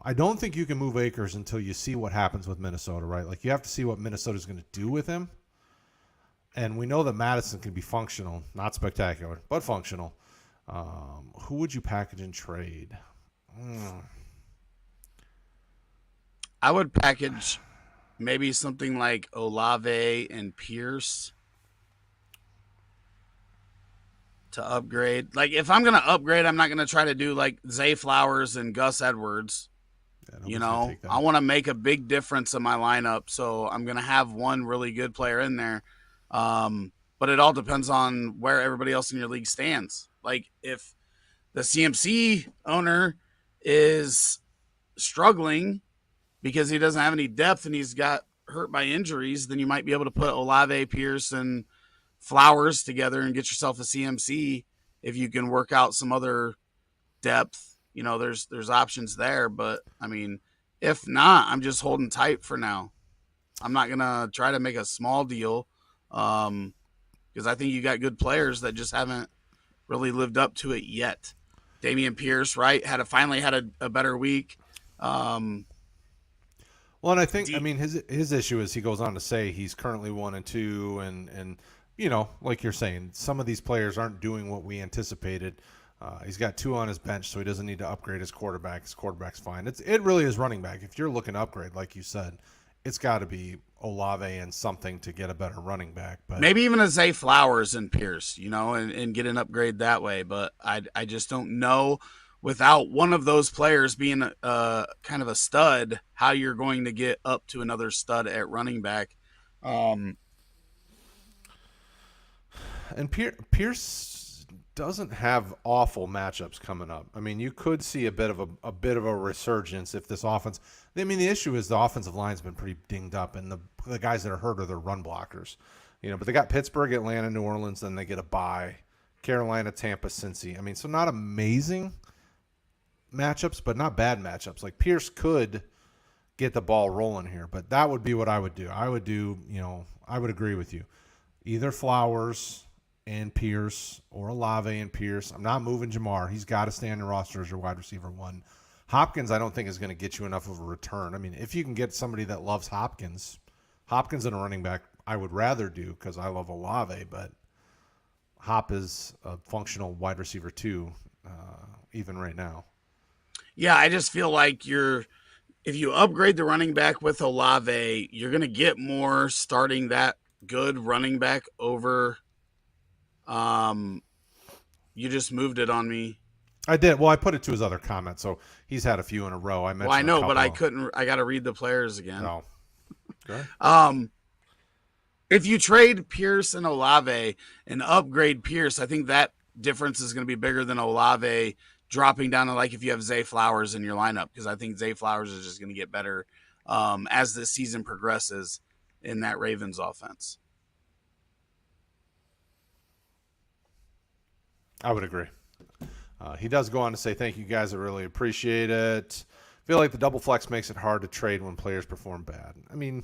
I don't think you can move Akers until you see what happens with Minnesota, right? Like, you have to see what Minnesota's going to do with him. And we know that Madison can be functional, not spectacular, but functional. Who would you package and trade? I would package maybe something like Olave and Pierce to upgrade. Like, if I'm going to upgrade, I'm not going to try to do like Zay Flowers and Gus Edwards. Yeah, I want to make a big difference in my lineup, so I'm going to have one really good player in there. But it all depends on where everybody else in your league stands. Like, if the CMC owner is struggling because he doesn't have any depth and he's got hurt by injuries, then you might be able to put Olave, Pierce, and Flowers together and get yourself a CMC if you can work out some other depth. There's options there, but I mean, if not, I'm just holding tight for now. I'm not gonna try to make a small deal, because I think you got good players that just haven't really lived up to it yet. Damian Pierce, right, finally had a better week. Um, Well, and I think, I D, mean, his issue is he goes on to say he's currently 1-2, and you know, like you're saying, some of these players aren't doing what we anticipated. He's got 2 on his bench, so he doesn't need to upgrade his quarterback. His quarterback's fine. It really is running back. If you're looking to upgrade, like you said, it's got to be Olave and something to get a better running back. But maybe even a Zay Flowers and Pierce, and get an upgrade that way. But I just don't know without one of those players being kind of a stud, how you're going to get up to another stud at running back. Um, and Pierce doesn't have awful matchups coming up. I mean, you could see a bit of a resurgence if this offense. I mean, the issue is the offensive line's been pretty dinged up, and the guys that are hurt are their run blockers. But they got Pittsburgh, Atlanta, New Orleans, then they get a bye. Carolina, Tampa, Cincy. I mean, so not amazing matchups, but not bad matchups. Like Pierce could get the ball rolling here, but that would be what I would do. I would agree with you. Either Flowers and Pierce or Olave and Pierce. I'm not moving Jamar. He's got to stay on the roster as your wide receiver 1. Hopkins, I don't think is going to get you enough of a return. I mean, if you can get somebody that loves Hopkins and a running back, I would rather do because I love Olave, but Hop is a functional wide receiver 2, even right now. yeah, I just feel like if you upgrade the running back with Olave, you're going to get more starting that good running back over. You just moved it on me. I did. Well, I put it to his other comment, so he's had a few in a row. I mentioned. Well, I know, but I couple. couldn't. I got to read the players again. No. Okay. If you trade Pierce and Olave and upgrade Pierce, I think that difference is going to be bigger than Olave dropping down to like if you have Zay Flowers in your lineup, because I think Zay Flowers is just going to get better as this season progresses in that Ravens offense. I would agree. He does go on to say, thank you guys. I really appreciate it. Feel like the double flex makes it hard to trade when players perform bad. I mean,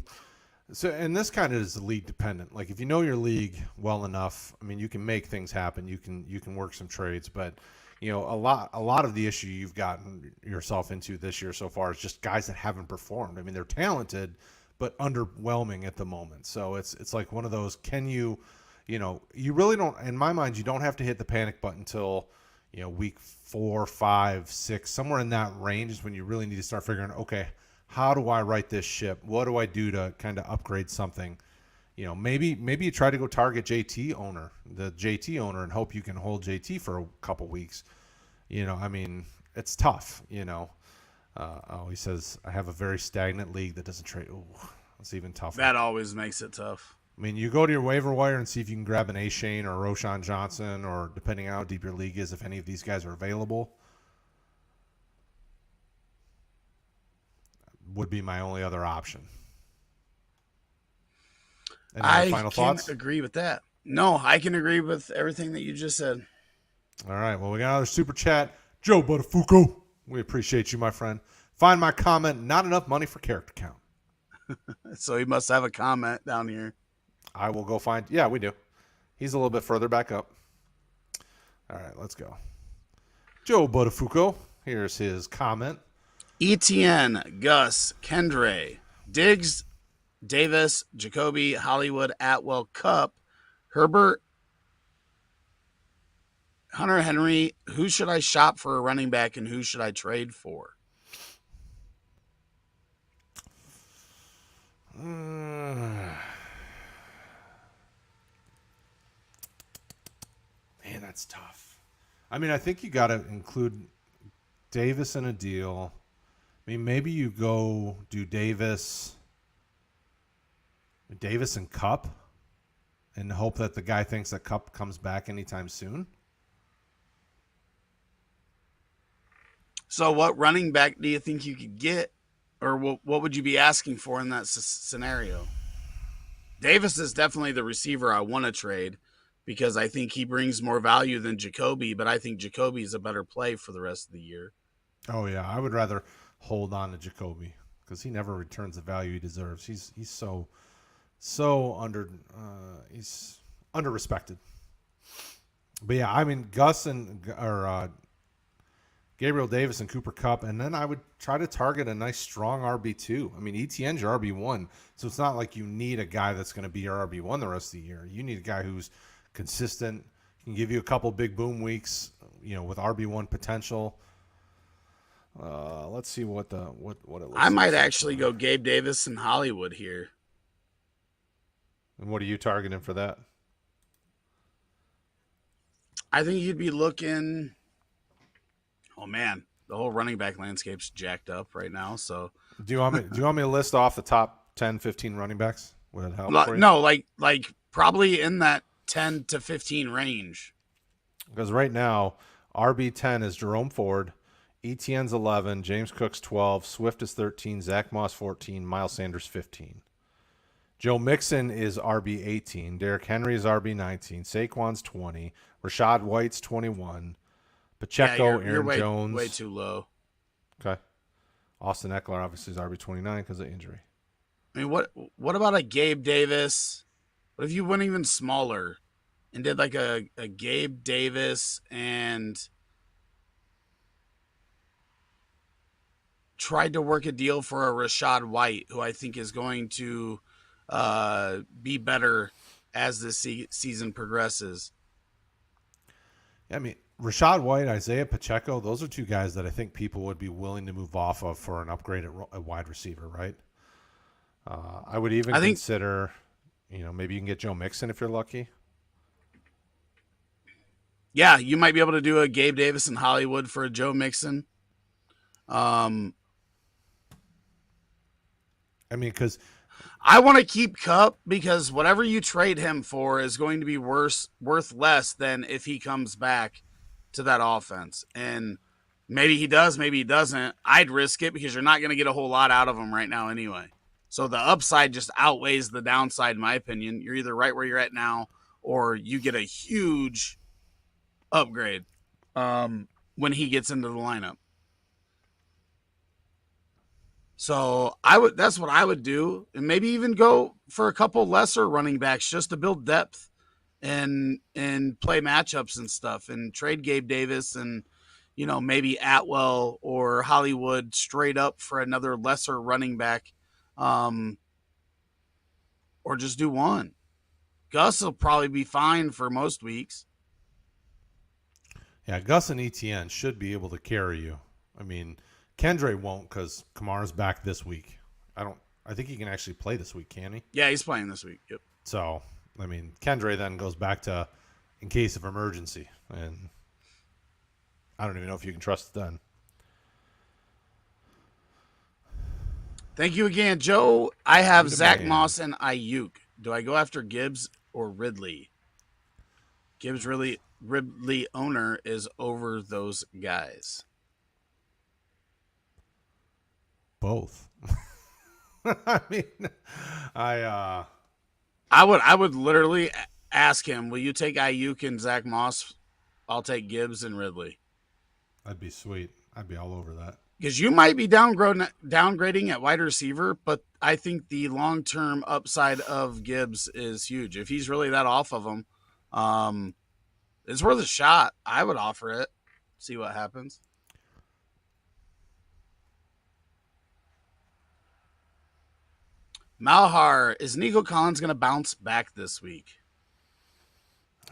and this kind of is league dependent. Like if you know your league well enough, I mean, you can make things happen. You can work some trades, but a lot of the issue you've gotten yourself into this year so far is just guys that haven't performed. I mean, they're talented, but underwhelming at the moment. So it's like one of those, you really don't, in my mind, you don't have to hit the panic button until, week 4, 5, 6, somewhere in that range is when you really need to start figuring, okay, how do I right this ship? What do I do to kind of upgrade something? Maybe you try to go target the JT owner and hope you can hold JT for a couple weeks. I mean, it's tough, he says, I have a very stagnant league that doesn't trade. Ooh, it's even tougher. That always makes it tough. I mean, you go to your waiver wire and see if you can grab an A-Shane or Roshan Johnson, or depending on how deep your league is, if any of these guys are available. Would be my only other option. Any final thoughts? Agree with that. No, I can agree with everything that you just said. All right. Well, we got another super chat. Joe Buttafuoco. We appreciate you, my friend. Find my comment. Not enough money for character count. So he must have a comment down here. I will go find. Yeah, we do. He's a little bit further back up. All right, let's go. Joe Buttafuoco. Here's his comment. ETN, Gus, Kendre, Diggs, Davis, Jacoby, Hollywood, Atwell, Cup, Herbert, Hunter Henry. Who should I shop for a running back and who should I trade for? Man, that's tough. I mean, I think you got to include Davis in a deal. I mean, maybe you go do Davis and Cup and hope that the guy thinks that Cup comes back anytime soon. So what running back do you think you could get, or what would you be asking for in that scenario? Davis is definitely the receiver I want to trade because I think he brings more value than Jacoby, but I think Jacoby is a better play for the rest of the year. Oh, yeah. I would rather hold on to Jacoby. because he never returns the value he deserves. He's so he's under respected. But yeah, I mean Gus and Gabriel Davis and Cooper Kupp, and then I would try to target a nice strong RB2. I mean ETN's your RB1, so it's not like you need a guy that's going to be your RB1 the rest of the year. You need a guy who's consistent, can give you a couple big boom weeks, with RB1 potential. Let's see what it looks like. I might actually go Gabe Davis and Hollywood here. And what are you targeting for that? I think you'd be looking. Oh man, the whole running back landscape's jacked up right now. So do you want me to list off the top 10, 15 running backs? Would it help? For you? No, like probably in that 10 to 15 range. Because right now, RB10 is Jerome Ford, ETN's 11, James Cook's 12, Swift is 13, Zach Moss 14, Miles Sanders 15. Joe Mixon is RB 18. Derrick Henry is RB 19. Saquon's 20. Rashad White's 21. Pacheco, Aaron Jones. Way too low. Okay. Austin Eckler obviously is RB 29 because of injury. I mean, what about a Gabe Davis? What if you went even smaller and did like a Gabe Davis and tried to work a deal for a Rashad White, who I think is going to be better as the season progresses. I mean, Rashad White, Isaiah Pacheco, those are two guys that I think people would be willing to move off of for an upgrade at wide receiver, right? I would even consider, maybe you can get Joe Mixon if you're lucky. Yeah, you might be able to do a Gabe Davis in Hollywood for a Joe Mixon. I mean, because I want to keep Kupp because whatever you trade him for is going to be worth less than if he comes back to that offense. And maybe he does, maybe he doesn't. I'd risk it because you're not going to get a whole lot out of him right now anyway. So the upside just outweighs the downside, in my opinion. You're either right where you're at now or you get a huge upgrade when he gets into the lineup. So that's what I would do, and maybe even go for a couple lesser running backs just to build depth and play matchups and stuff, and trade Gabe Davis and maybe Atwell or Hollywood straight up for another lesser running back, or just do one. Gus will probably be fine for most weeks. Yeah, Gus and ETN should be able to carry you. I mean, Kendra won't because Kamara's back this week. I think he can actually play this week, can he? Yeah, he's playing this week. Yep. So, I mean, Kendra then goes back to in case of emergency, and I don't even know if you can trust it then. Thank you again, Joe. I have Zach Moss and Ayuk. Do I go after Gibbs or Ridley? Gibbs Ridley owner is over those guys. Both. I mean, I would literally ask him, will you take Ayuk and Zach Moss? I'll take Gibbs and Ridley. That'd be sweet. I'd be all over that. Because you might be downgrading at wide receiver, but I think the long-term upside of Gibbs is huge. If he's really that off of him, it's worth a shot. I would offer it. See what happens. Malhar, is Nico Collins going to bounce back this week?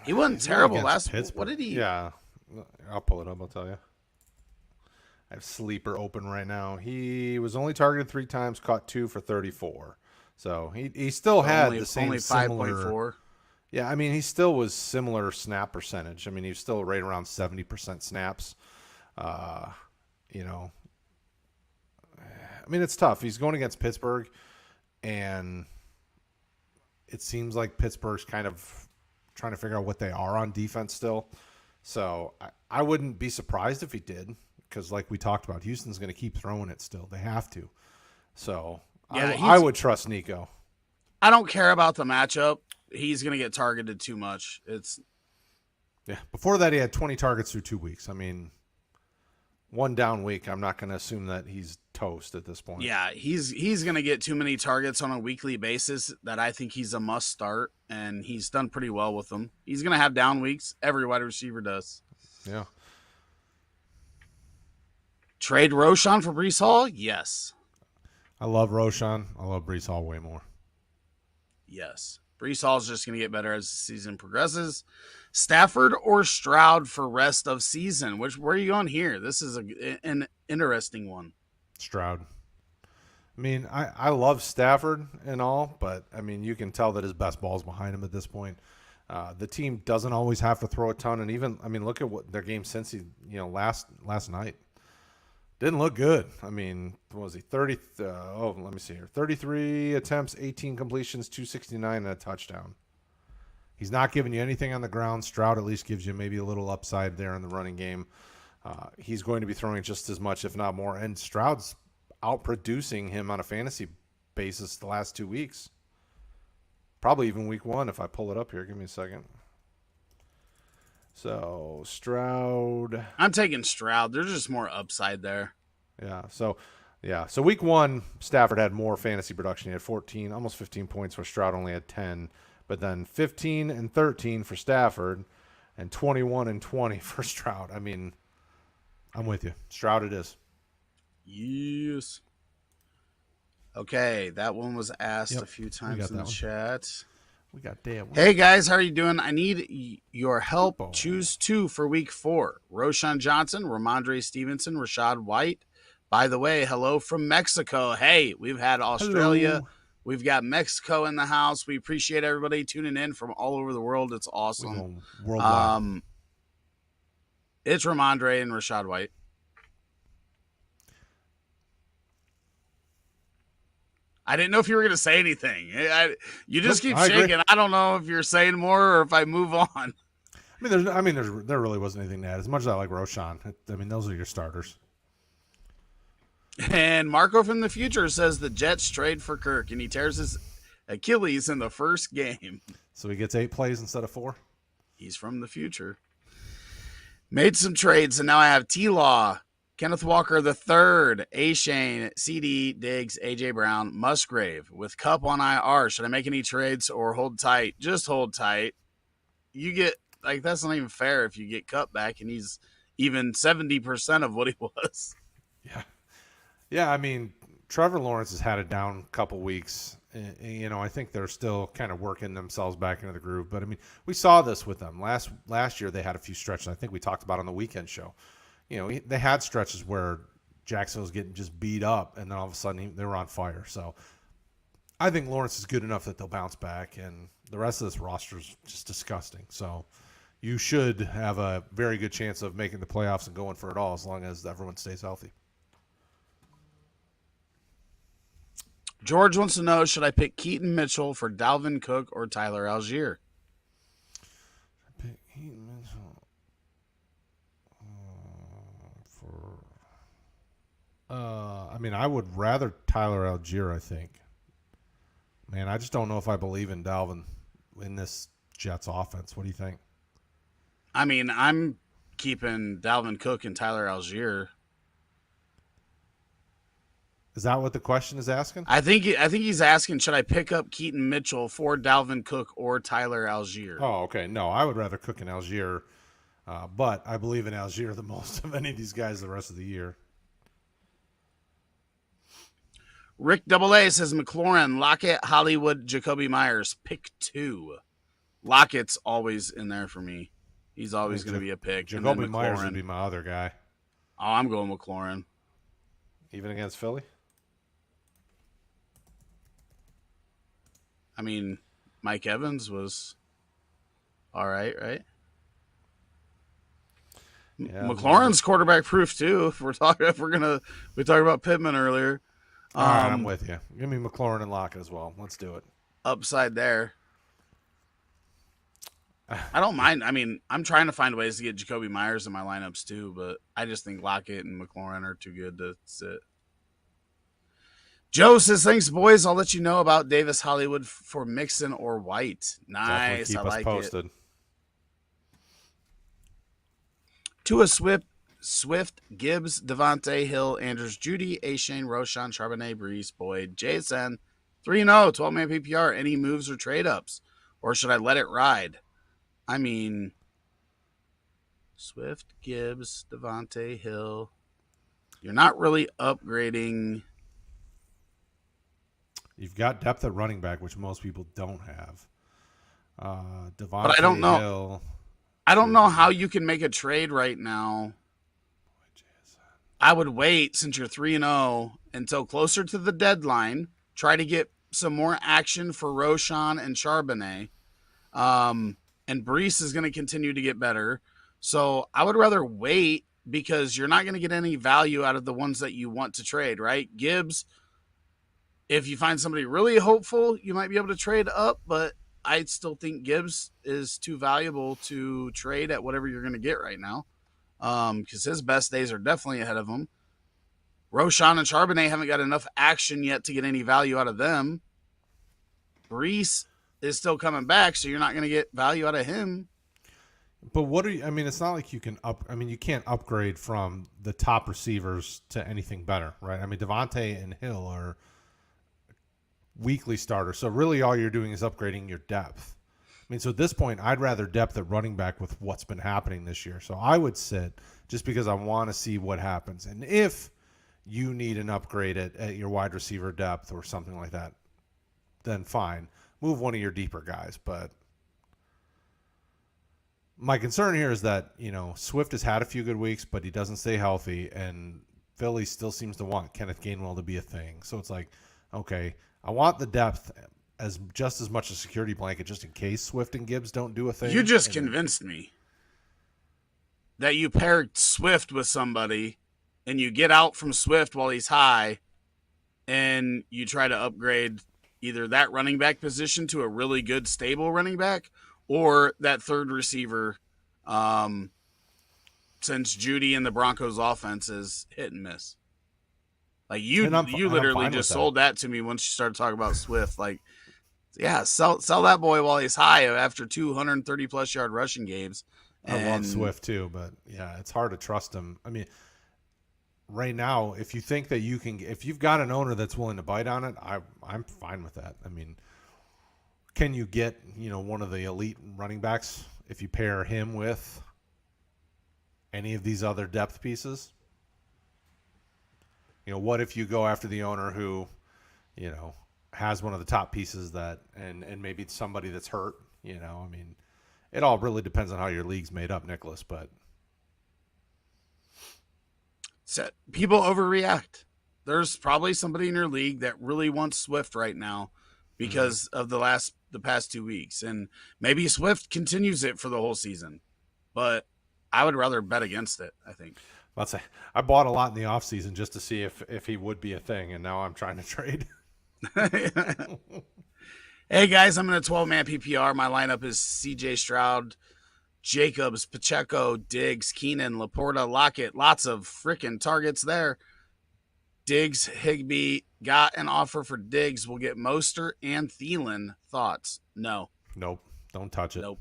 He wasn't terrible last week. What did he? Yeah, I'll pull it up. I'll tell you. I have Sleeper open right now. He was only targeted 3 times, caught 2 for 34. So he still had the same only 5.4. Yeah, I mean, he still was similar snap percentage. I mean, he was still right around 70% snaps. I mean, it's tough. He's going against Pittsburgh, and it seems like Pittsburgh's kind of trying to figure out what they are on defense still. So I wouldn't be surprised if he did, because like we talked about, Houston's going to keep throwing it still. They have to. So yeah, I would trust Nico. I don't care about the matchup. He's going to get targeted too much. Before that, he had 20 targets through 2 weeks. I mean, one down week, I'm not going to assume that he's toast at this point. Yeah, he's going to get too many targets on a weekly basis that I think he's a must start, and he's done pretty well with them. He's going to have down weeks. Every wide receiver does. Yeah. Trade Roshan for Breece Hall? Yes. I love Roshan. I love Breece Hall way more. Yes. Breece Hall is just going to get better as the season progresses. Stafford or Stroud for rest of season? Where are you going here? This is an interesting one. Stroud. I mean, I love Stafford and all, but, I mean, you can tell that his best ball is behind him at this point. The team doesn't always have to throw a ton, and even, I mean, look at what their game since last night. Didn't look good. I mean, what was he? 30. Let me see here. 33 attempts, 18 completions, 269, and a touchdown. He's not giving you anything on the ground. Stroud at least gives you maybe a little upside there in the running game. He's going to be throwing just as much, if not more. And Stroud's outproducing him on a fantasy basis the last 2 weeks. Probably even week 1 if I pull it up here. Give me a second. So, Stroud. I'm taking Stroud. There's just more upside there. Yeah. So week 1, Stafford had more fantasy production. He had 14, almost 15 points, where Stroud only had 10. But then 15 and 13 for Stafford and 21 and 20 for Stroud. I mean, I'm with you. Stroud it is. Yes. Okay, that one was asked a few times in the chat. We got that one. Hey guys, how are you doing? I need your help. Choose 2 for week 4. Roshan Johnson, Ramondre Stevenson, Rashad White. By the way, hello from Mexico. Hey, we've had Australia. Hello. We've got Mexico in the house. We appreciate everybody tuning in from all over the world. It's awesome. Worldwide. It's Ramondre and Rashad White. I didn't know if you were going to say anything. You just keep shaking. Agree. I don't know if you're saying more or if I move on. There really wasn't anything to add. As much as I like Roshan, I mean, those are your starters. And Marco from the future says the Jets trade for Kirk, and he tears his Achilles in the first game. So he gets 8 plays instead of 4? He's from the future. Made some trades, and now I have T-Law, Kenneth Walker III, A-Shane, CD, Diggs, A.J. Brown, Musgrave. With Cup on IR, should I make any trades or hold tight? Just hold tight. You get, that's not even fair if you get Cup back, and he's even 70% of what he was. Yeah. Yeah, I mean, Trevor Lawrence has had a down couple weeks. I think they're still kind of working themselves back into the groove. But, I mean, we saw this with them. Last year they had a few stretches. I think we talked about on the weekend show. They had stretches where Jacksonville was getting just beat up, and then all of a sudden they were on fire. So I think Lawrence is good enough that they'll bounce back, and the rest of this roster is just disgusting. So you should have a very good chance of making the playoffs and going for it all as long as everyone stays healthy. George wants to know, should I pick Keaton Mitchell for Dalvin Cook or Tyler Algier? Pick Keaton Mitchell I would rather Tyler Algier, I think. Man, I just don't know if I believe in Dalvin in this Jets offense. What do you think? I mean, I'm keeping Dalvin Cook and Tyler Algier. Is that what the question is asking? I think he's asking, should I pick up Keaton Mitchell for Dalvin Cook or Tyler Algier? Oh, okay. No, I would rather Cook and Algier, but I believe in Algier the most of any of these guys the rest of the year. Rick AA says McLaurin, Lockett, Hollywood, Jacoby Myers, pick 2. Lockett's always in there for me. He's always going to be a pick. Jacoby Myers would be my other guy. Oh, I'm going McLaurin. Even against Philly? I mean, Mike Evans was all right? Yeah, McLaurin's quarterback proof too. We talked about Pittman earlier. All right, I'm with you. Give me McLaurin and Lockett as well. Let's do it. Upside there. I don't mind. I mean, I'm trying to find ways to get Jacoby Myers in my lineups too, but I just think Lockett and McLaurin are too good to sit. Joe says, thanks, boys. I'll let you know about Davis Hollywood for Mixon or White. Nice. Keep I us like posted. it. Tua Swift, Gibbs, Devontae, Hill, Andrews, Judy, Ashane, Roshan, Charbonnet, Brees, Boyd, JSN. 3-0, 12-man PPR. Any moves or trade ups? Or should I let it ride? I mean, Swift, Gibbs, Devontae, Hill. You're not really upgrading. You've got depth at running back, which most people don't have. But I don't Devontae know. Hill. I don't know how you can make a trade right now. I would wait since you're 3-0 until closer to the deadline. Try to get some more action for Roshan and Charbonnet. And Brees is going to continue to get better. So I would rather wait because you're not going to get any value out of the ones that you want to trade, right? Gibbs, if you find somebody really hopeful, you might be able to trade up, but I still think Gibbs is too valuable to trade at whatever you're going to get right now. Because his best days are definitely ahead of him. Roshan and Charbonnet haven't got enough action yet to get any value out of them. Brees is still coming back, so you're not going to get value out of him. But what are you? I mean, it's not like you can you can't upgrade from the top receivers to anything better, right? I mean, Devontae and Hill are weekly starters, so really all you're doing is upgrading your depth. I mean, so at this point, I'd rather depth at running back with what's been happening this year. So I would sit just because I want to see what happens. And if you need an upgrade at your wide receiver depth or something like that, then fine. Move one of your deeper guys. But my concern here is that, Swift has had a few good weeks, but he doesn't stay healthy. And Philly still seems to want Kenneth Gainwell to be a thing. So it's like, okay, I want the depth as just as much a security blanket just in case Swift and Gibbs don't do a thing. You just convinced me that you pair Swift with somebody and you get out from Swift while he's high and you try to upgrade either that running back position to a really good, stable running back or that third receiver, since Judy and the Broncos offense is hit and miss. Like you literally just sold that to me once you started talking about Swift. Like, yeah, sell that boy while he's high after 230 plus yard rushing games. I love Swift too, but yeah, it's hard to trust him. I mean, right now, if you think that if you've got an owner that's willing to bite on it, I'm fine with that. I mean, can you get one of the elite running backs if you pair him with any of these other depth pieces? What if you go after the owner who, has one of the top pieces and maybe somebody that's hurt, I mean, it all really depends on how your league's made up, Nicholas, but. So people overreact. There's probably somebody in your league that really wants Swift right now because of the past 2 weeks. And maybe Swift continues it for the whole season, but I would rather bet against it, I think. Let's say I bought a lot in the offseason just to see if he would be a thing, and now I'm trying to trade. Hey, guys, I'm in a 12-man PPR. My lineup is C.J. Stroud, Jacobs, Pacheco, Diggs, Keenan, Laporta, Lockett. Lots of freaking targets there. Diggs, Higbee. Got an offer for Diggs. We'll get Mostert and Thielen. Thoughts? No. Nope. Don't touch it. Nope.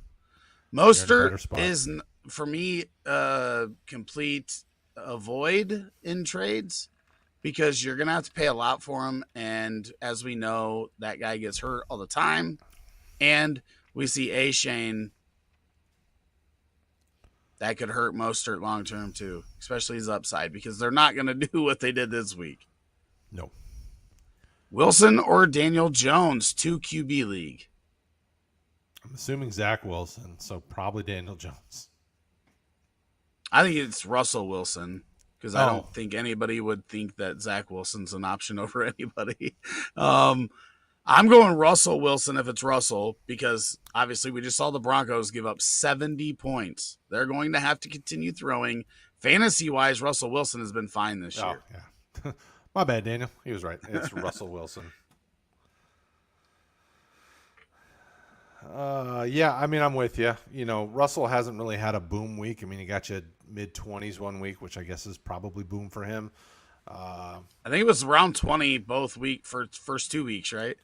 Mostert is, for me, complete avoid in trades because you're going to have to pay a lot for him. And as we know, that guy gets hurt all the time. And we see Ashane. That could hurt Mostert long-term too, especially his upside, because they're not going to do what they did this week. No. Wilson or Daniel Jones, 2 QB league? I'm assuming Zach Wilson, so probably Daniel Jones. I think it's Russell Wilson because I don't think anybody would think that Zach Wilson's an option over anybody. I'm going Russell Wilson if it's Russell because obviously we just saw the Broncos give up 70 points. They're going to have to continue throwing. Fantasy-wise, Russell Wilson has been fine this year. Yeah. My bad, Daniel. He was right. It's Russell Wilson. Yeah, I mean, I'm with you. Russell hasn't really had a boom week. I mean, he got you mid-20s one week, which I guess is probably boom for him. I think it was around 20 both week for first 2 weeks, right?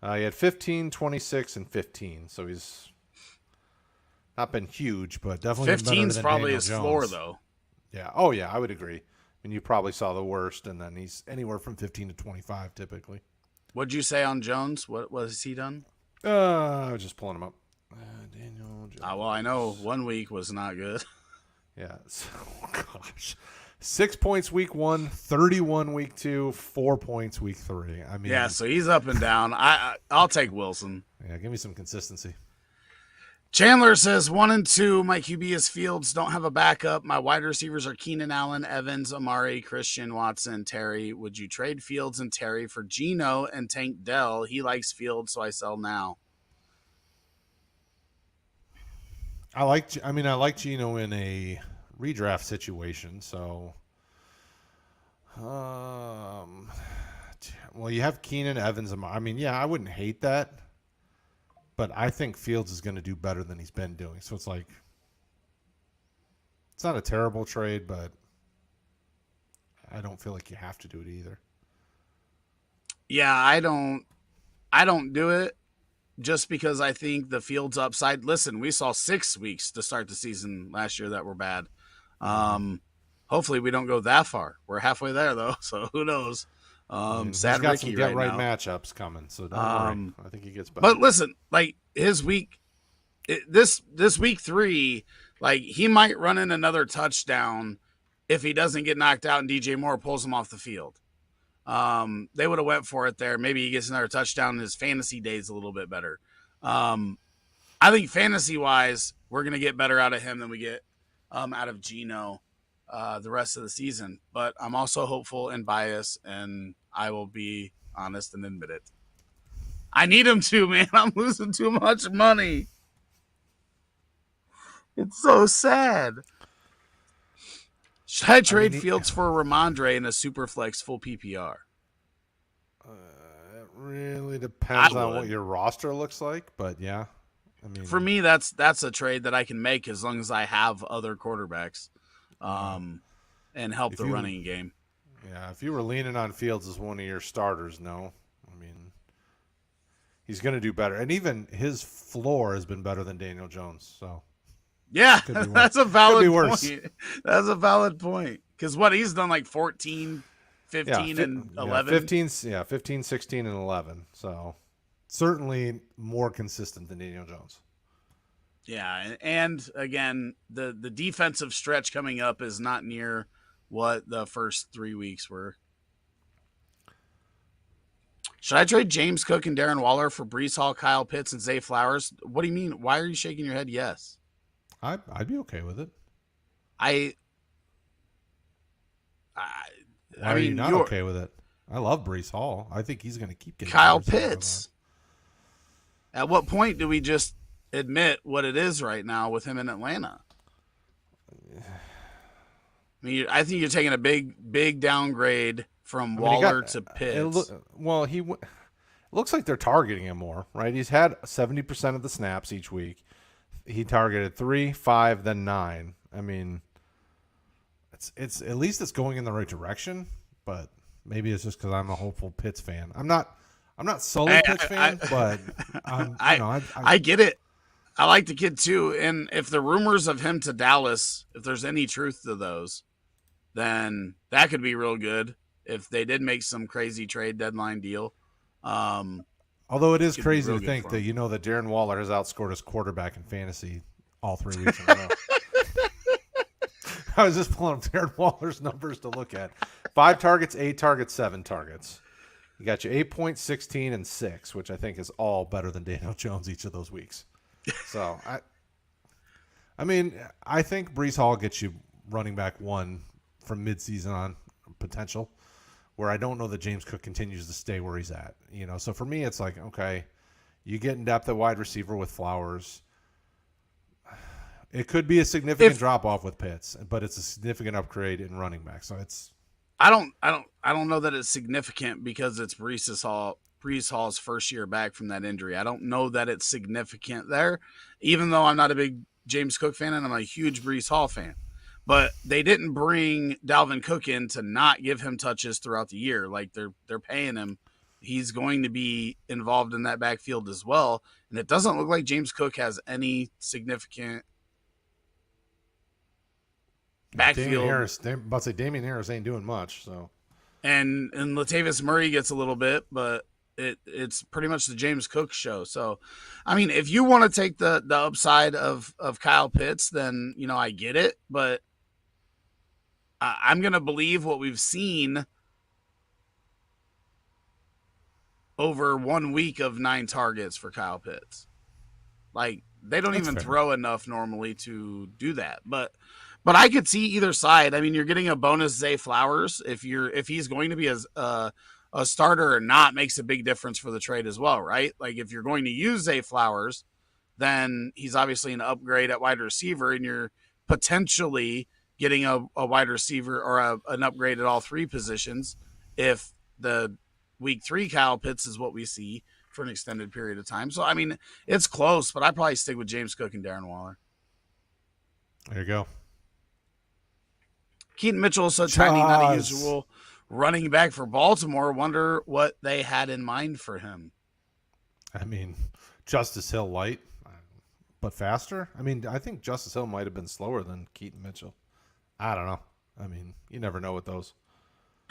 He had 15, 26, and 15. So he's not been huge, but definitely 15's probably his floor, though. Yeah. Oh, yeah, I would agree. I mean, you probably saw the worst, and then he's anywhere from 15 to 25 typically. What'd you say on Jones? What has he done? I was just pulling him up. Daniel Well, I know Jones. 1 week was not good. Yeah. So, gosh. 6 points week 1, 31 week 2, 4 points week 3. I Yeah, mean, so he's up and down. I'll take Wilson. yeah, give me some consistency. Chandler says 1 and 2. My QB is Fields. Don't have a backup. My wide receivers are Keenan Allen, Evans, Amari, Christian, Watson, Terry. Would you trade Fields and Terry for Geno and Tank Dell? He likes Fields, so I sell now. I like Geno in a redraft situation, so well, you have Keenan, Evans, I mean, yeah, I wouldn't hate that, but I think Fields is going to do better than he's been doing. So it's like it's not a terrible trade, but I don't feel like you have to do it either. Yeah, I don't do it just because I think the Fields upside. Listen, we saw 6 weeks to start the season last year that were bad. Mm-hmm. Hopefully we don't go that far. We're halfway there though, so who knows? He's Sad got Ricky some get right right now. matchups coming, so don't worry. I think he gets better. But listen, like his week, this week 3, like he might run in another touchdown if he doesn't get knocked out and DJ Moore pulls him off the field. They would have went for it there. Maybe he gets another touchdown. His fantasy day is a little bit better. I think fantasy wise, we're gonna get better out of him than we get out of Geno the rest of the season. But I'm also hopeful and biased, and I will be honest and admit it. I need him to, man. I'm losing too much money. It's so sad. Should I trade Fields for Ramondre in a super flex full PPR? It really depends I on what would. your roster looks like, but yeah, I mean, For me, that's a trade that I can make as long as I have other quarterbacks, and help if the you, running game. yeah, if you were leaning on Fields as one of your starters, no, I mean, he's going to do better, and even his floor has been better than Daniel Jones. So Yeah, could be worse. that's a Could be valid worse. point. That's a valid point. Because what he's done like 14, Yeah, 15, and 11. 15, 15, 16, and 11. So certainly more consistent than Daniel Jones. Yeah, and again, the defensive stretch coming up is not near what the first 3 weeks were. Should I trade James Cook and Darren Waller for Brees Hall, Kyle Pitts, and Zay Flowers? What do you mean? Why are you shaking your head? Yes. I'd be okay with it. I Why are you not okay with it? I love Brees Hall. I think he's going to keep getting Kyle Pitts. At what point do we just admit what it is right now with him in Atlanta? I mean, I think you're taking a big downgrade from Waller to Pitts. Looks like they're targeting him more, right? He's had 70% of the snaps each week. He targeted 3, 5, then 9. I mean, it's at least it's going in the right direction, but maybe it's just because I'm a hopeful Pitts fan. I'm not solely Pitts fan, but I get it. I like the kid too, and if the rumors of him to Dallas, if there's any truth to those, then that could be real good. If they did make some crazy trade deadline deal, although it is crazy to think that that Darren Waller has outscored his quarterback in fantasy all 3 weeks in a row. I was just pulling up Darren Waller's numbers to look at. 5 targets, 8 targets, 7 targets. You got your 8 points, 16, and 6, which I think is all better than Daniel Jones each of those weeks. So I mean, I think Brees Hall gets you running back 1 from midseason on potential, where I don't know that James Cook continues to stay where he's at. So for me, it's like, okay, you get in depth at wide receiver with Flowers. It could be a significant drop off with Pitts, but it's a significant upgrade in running back. So it's. I don't know that it's significant because it's Brees Hall's first year back from that injury. I don't know that it's significant there, even though I'm not a big James Cook fan and I'm a huge Brees Hall fan. But they didn't bring Dalvin Cook in to not give him touches throughout the year. Like they're paying him. He's going to be involved in that backfield as well. And it doesn't look like James Cook has any significant Yeah, Damian backfield. Harris. I'm about to say Damian Harris ain't doing much. So And Latavius Murray gets a little bit, but it's pretty much the James Cook show. So, I mean, if you want to take the upside of Kyle Pitts, then I get it. But I'm gonna believe what we've seen over 1 week of 9 targets for Kyle Pitts. Like they don't that's even fair. throw enough normally to do that. But I could see either side. I mean, you're getting a bonus Zay Flowers if he's going to be a starter or not makes a big difference for the trade as well, right? Like if you're going to use Zay Flowers, then he's obviously an upgrade at wide receiver, and you're potentially getting a wide receiver or an upgrade at all 3 positions if the week 3 Kyle Pitts is what we see for an extended period of time. So I mean, it's close, but I'd probably stick with James Cook and Darren Waller. There you go. Keaton Mitchell is so tiny, not a usual running back for Baltimore. Wonder what they had in mind for him. I mean, Justice Hill light, but faster. I mean, I think Justice Hill might have been slower than Keaton Mitchell. I don't know. I mean, you never know with those.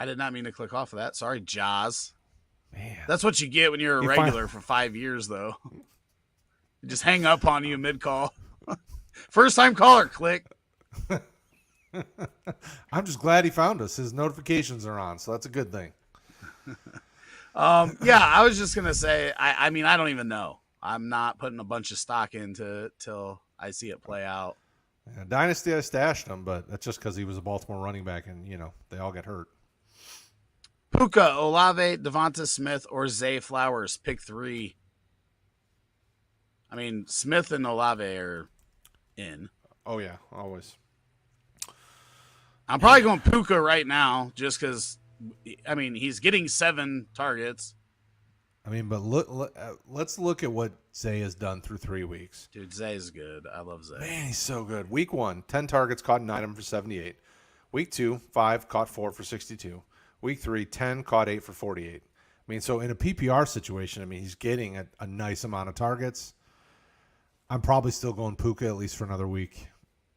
I did not mean to click off of that. Sorry, Jaws. Man, That's what you get when you're a regular for 5 years, though. Just hang up on you mid-call. First time caller, click. I'm just glad he found us. His notifications are on, so that's a good thing. Yeah, I was just gonna say. I mean, I don't even know. I'm not putting a bunch of stock into till I see it play out. Yeah, Dynasty, I stashed him, but that's just because he was a Baltimore running back, and they all get hurt. Puka, Olave, Devonta Smith, or Zay Flowers. Pick 3. I mean, Smith and Olave are in. Oh yeah, always. I'm probably going Puka right now, just because. I mean, he's getting 7 targets. I mean, but let's look at what Zay has done through 3 weeks. Dude, Zay's good. I love Zay. Man, he's so good. Week 1, 10 targets, caught 9 of them for 78. Week 2, 5, caught 4 for 62. Week 3, 10, caught 8 for 48. I mean, so in a PPR situation, I mean, he's getting a nice amount of targets. I'm probably still going Puka at least for another week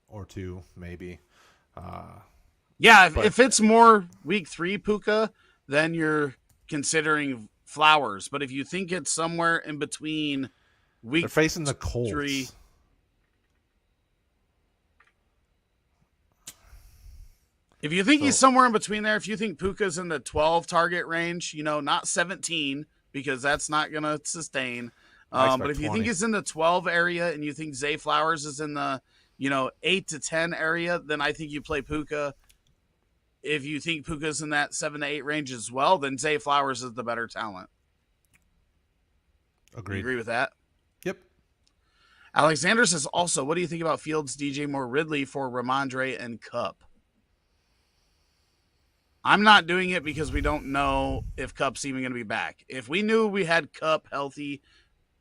or 2, maybe. Yeah, if it's more week 3 Puka, then you're considering Flowers. But if you think it's somewhere in between week they're facing the Colts. 3, if you think he's somewhere in between there, if you think Puka's in the 12 target range, not 17 because that's not going to sustain. But if you think he's in the 12 area and you think Zay Flowers is in the 8 to 10 area, then I think you play Puka. If you think Puka's in that 7 to 8 range as well, then Zay Flowers is the better talent. Agreed. You agree with that? Yep. Alexander says also, what do you think about Fields, DJ Moore, Ridley for Ramondre and Kupp? I'm not doing it because we don't know if Kupp's even going to be back. If we knew we had Kupp healthy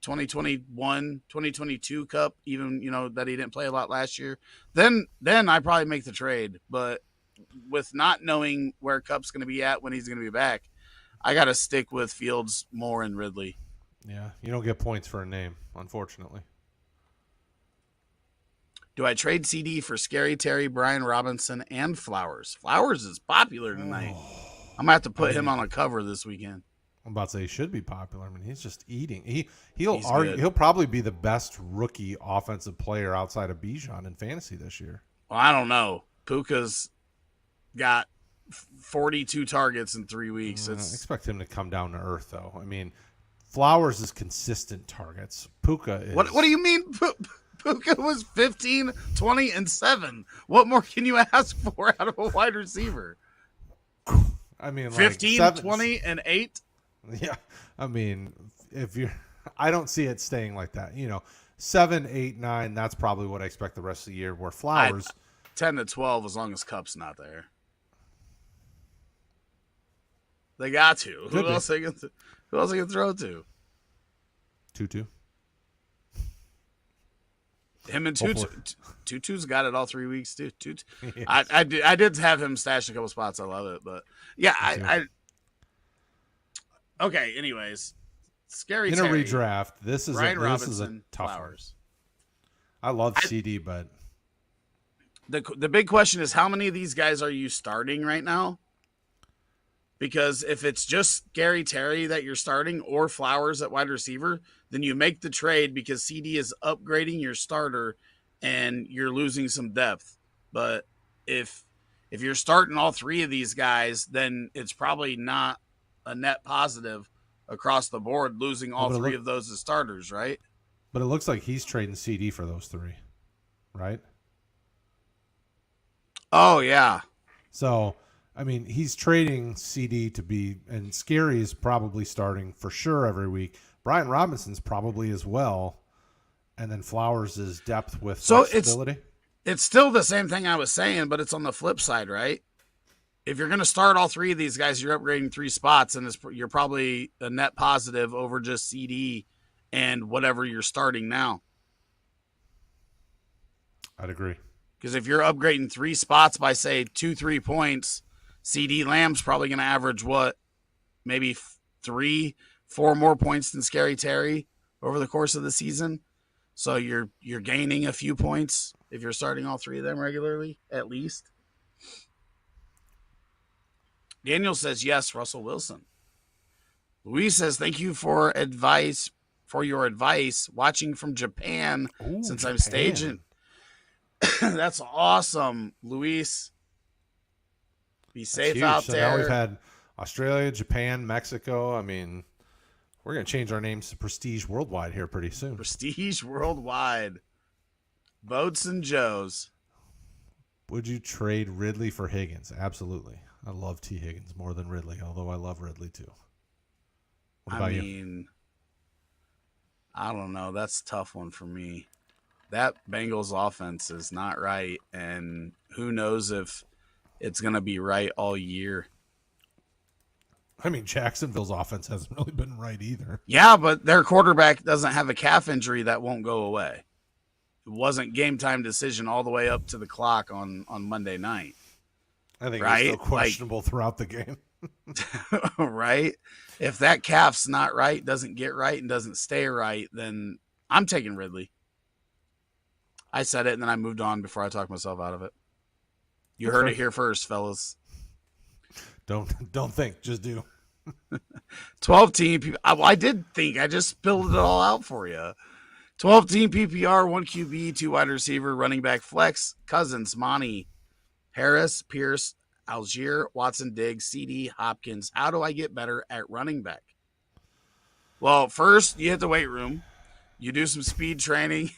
2021, 2022 Kupp, even, that he didn't play a lot last year, then I probably make the trade. But with not knowing where Kupp's going to be at when he's going to be back, I got to stick with Fields, Moore, and Ridley. Yeah, you don't get points for a name, unfortunately. Do I trade CD for Scary Terry, Brian Robinson, and Flowers? Flowers is popular tonight. I'm going to have to put him on a cover this weekend. I'm about to say he should be popular. I mean, he's just eating. He'll probably be the best rookie offensive player outside of Bijan in fantasy this year. Well, I don't know. Puka's got 42 targets in 3 weeks. I expect him to come down to earth, though. I mean, Flowers is consistent targets. Puka is. What do you mean? Puka was 15, 20, and 7. What more can you ask for out of a wide receiver? I mean, 15, like 20, and 8? Yeah. I mean, I don't see it staying like that. 7, 8, 9, that's probably what I expect the rest of the year. Where Flowers. 10 to 12 as long as Kupp's not there. They got to. Who else they can throw to? Tutu. Him and Tutu's got it all 3 weeks too. Yes. I did have him stashed a couple spots. I love it, but yeah, I okay. Anyways, Scary in Terry, a redraft. This is Brian a Robinson, tough Flowers. one. I love CD, but The big question is how many of these guys are you starting right now? Because if it's just Gary Terry that you're starting or Flowers at wide receiver, then you make the trade because CD is upgrading your starter and you're losing some depth. But if you're starting all three of these guys, then it's probably not a net positive across the board losing Well, all three of those as starters, right? but it looks like he's trading CD for those three, right? Oh yeah. So, I mean, he's trading CD to be, and Scary is probably starting for sure every week. Brian Robinson's probably as well. And then Flowers is depth with So flexibility. it's still the same thing I was saying, but it's on the flip side, right? If you're going to start all three of these guys, you're upgrading 3 spots, and you're probably a net positive over just CD and whatever you're starting now. I'd agree. Because if you're upgrading 3 spots by, say, 2-3 points, CD Lamb's probably going to average what? Maybe 3-4 more points than Scary Terry over the course of the season. So you're gaining a few points if you're starting all three of them regularly, at least. Daniel says yes, Russell Wilson. Luis says thank you for your advice. Watching from Japan. Ooh, since Japan. I'm staging. That's awesome, Luis. Be safe out there. Now we've had Australia, Japan, Mexico. I mean, we're going to change our names to Prestige Worldwide here pretty soon. Prestige Worldwide. Boats and Joes. Would you trade Ridley for Higgins? Absolutely. I love T. Higgins more than Ridley, although I love Ridley too. What about you? I don't know. That's a tough one for me. That Bengals offense is not right, and who knows if it's going to be right all year. I mean, Jacksonville's offense hasn't really been right either. Yeah, but their quarterback doesn't have a calf injury that won't go away. It wasn't game time decision all the way up to the clock on Monday night. I think it's still questionable throughout the game. Right? If that calf's not right, doesn't get right, and doesn't stay right, then I'm taking Ridley. I said it, and then I moved on before I talked myself out of it. You heard it here first, fellas. Don't think, just do. 12-team. I did think. I just spilled it all out for you. 12-team PPR, 1 QB, 2 wide receiver, running back flex, Cousins, Monty, Harris, Pierce, Algier, Watson, Diggs, CD, Hopkins. How do I get better at running back? Well, first, you hit the weight room. You do some speed training.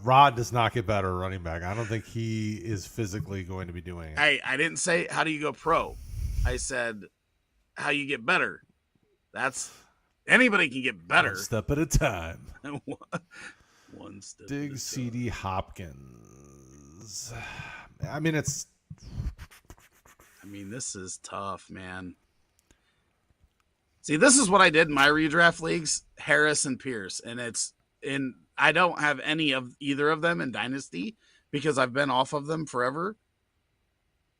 Rod does not get better at running back. I don't think he is physically going to be doing it. Hey, I didn't say how do you go pro. I said how you get better. That's anybody can get better. One step at a time. One step. Diggs, CD, Hopkins. I mean, this is tough, man. See, this is what I did in my redraft leagues, Harris and Pierce, and I don't have any of either of them in Dynasty because I've been off of them forever.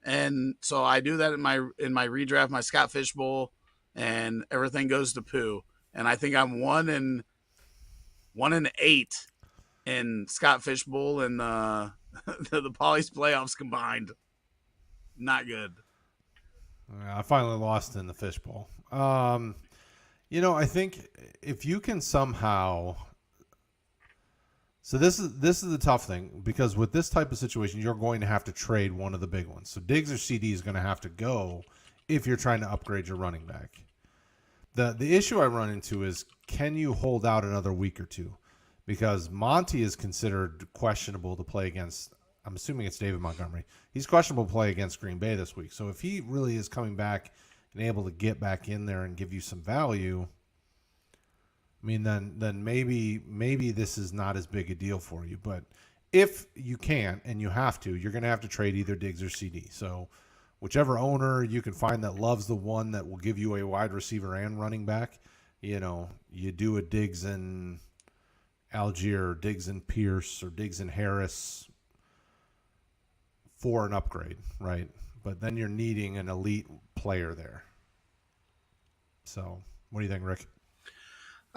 And so I do that in my redraft, my Scott Fishbowl, and everything goes to poo. And I think I'm 1-8 in Scott Fishbowl and the Polly's playoffs combined. Not good. I finally lost in the Fishbowl. I think if you can somehow. So this is the tough thing because with this type of situation, you're going to have to trade one of the big ones. So Diggs or CD is going to have to go if you're trying to upgrade your running back. The issue I run into is can you hold out another week or two? Because Monty is considered questionable to play against. I'm assuming it's David Montgomery. He's questionable to play against Green Bay this week. So if he really is coming back and able to get back in there and give you some value, I mean, then maybe this is not as big a deal for you. But if you can't and you have to, you're going to have to trade either Diggs or CD. So whichever owner you can find that loves the one that will give you a wide receiver and running back, you do a Diggs and Algier, or Diggs and Pierce, or Diggs and Harris for an upgrade, right? But then you're needing an elite player there. So what do you think, Rick?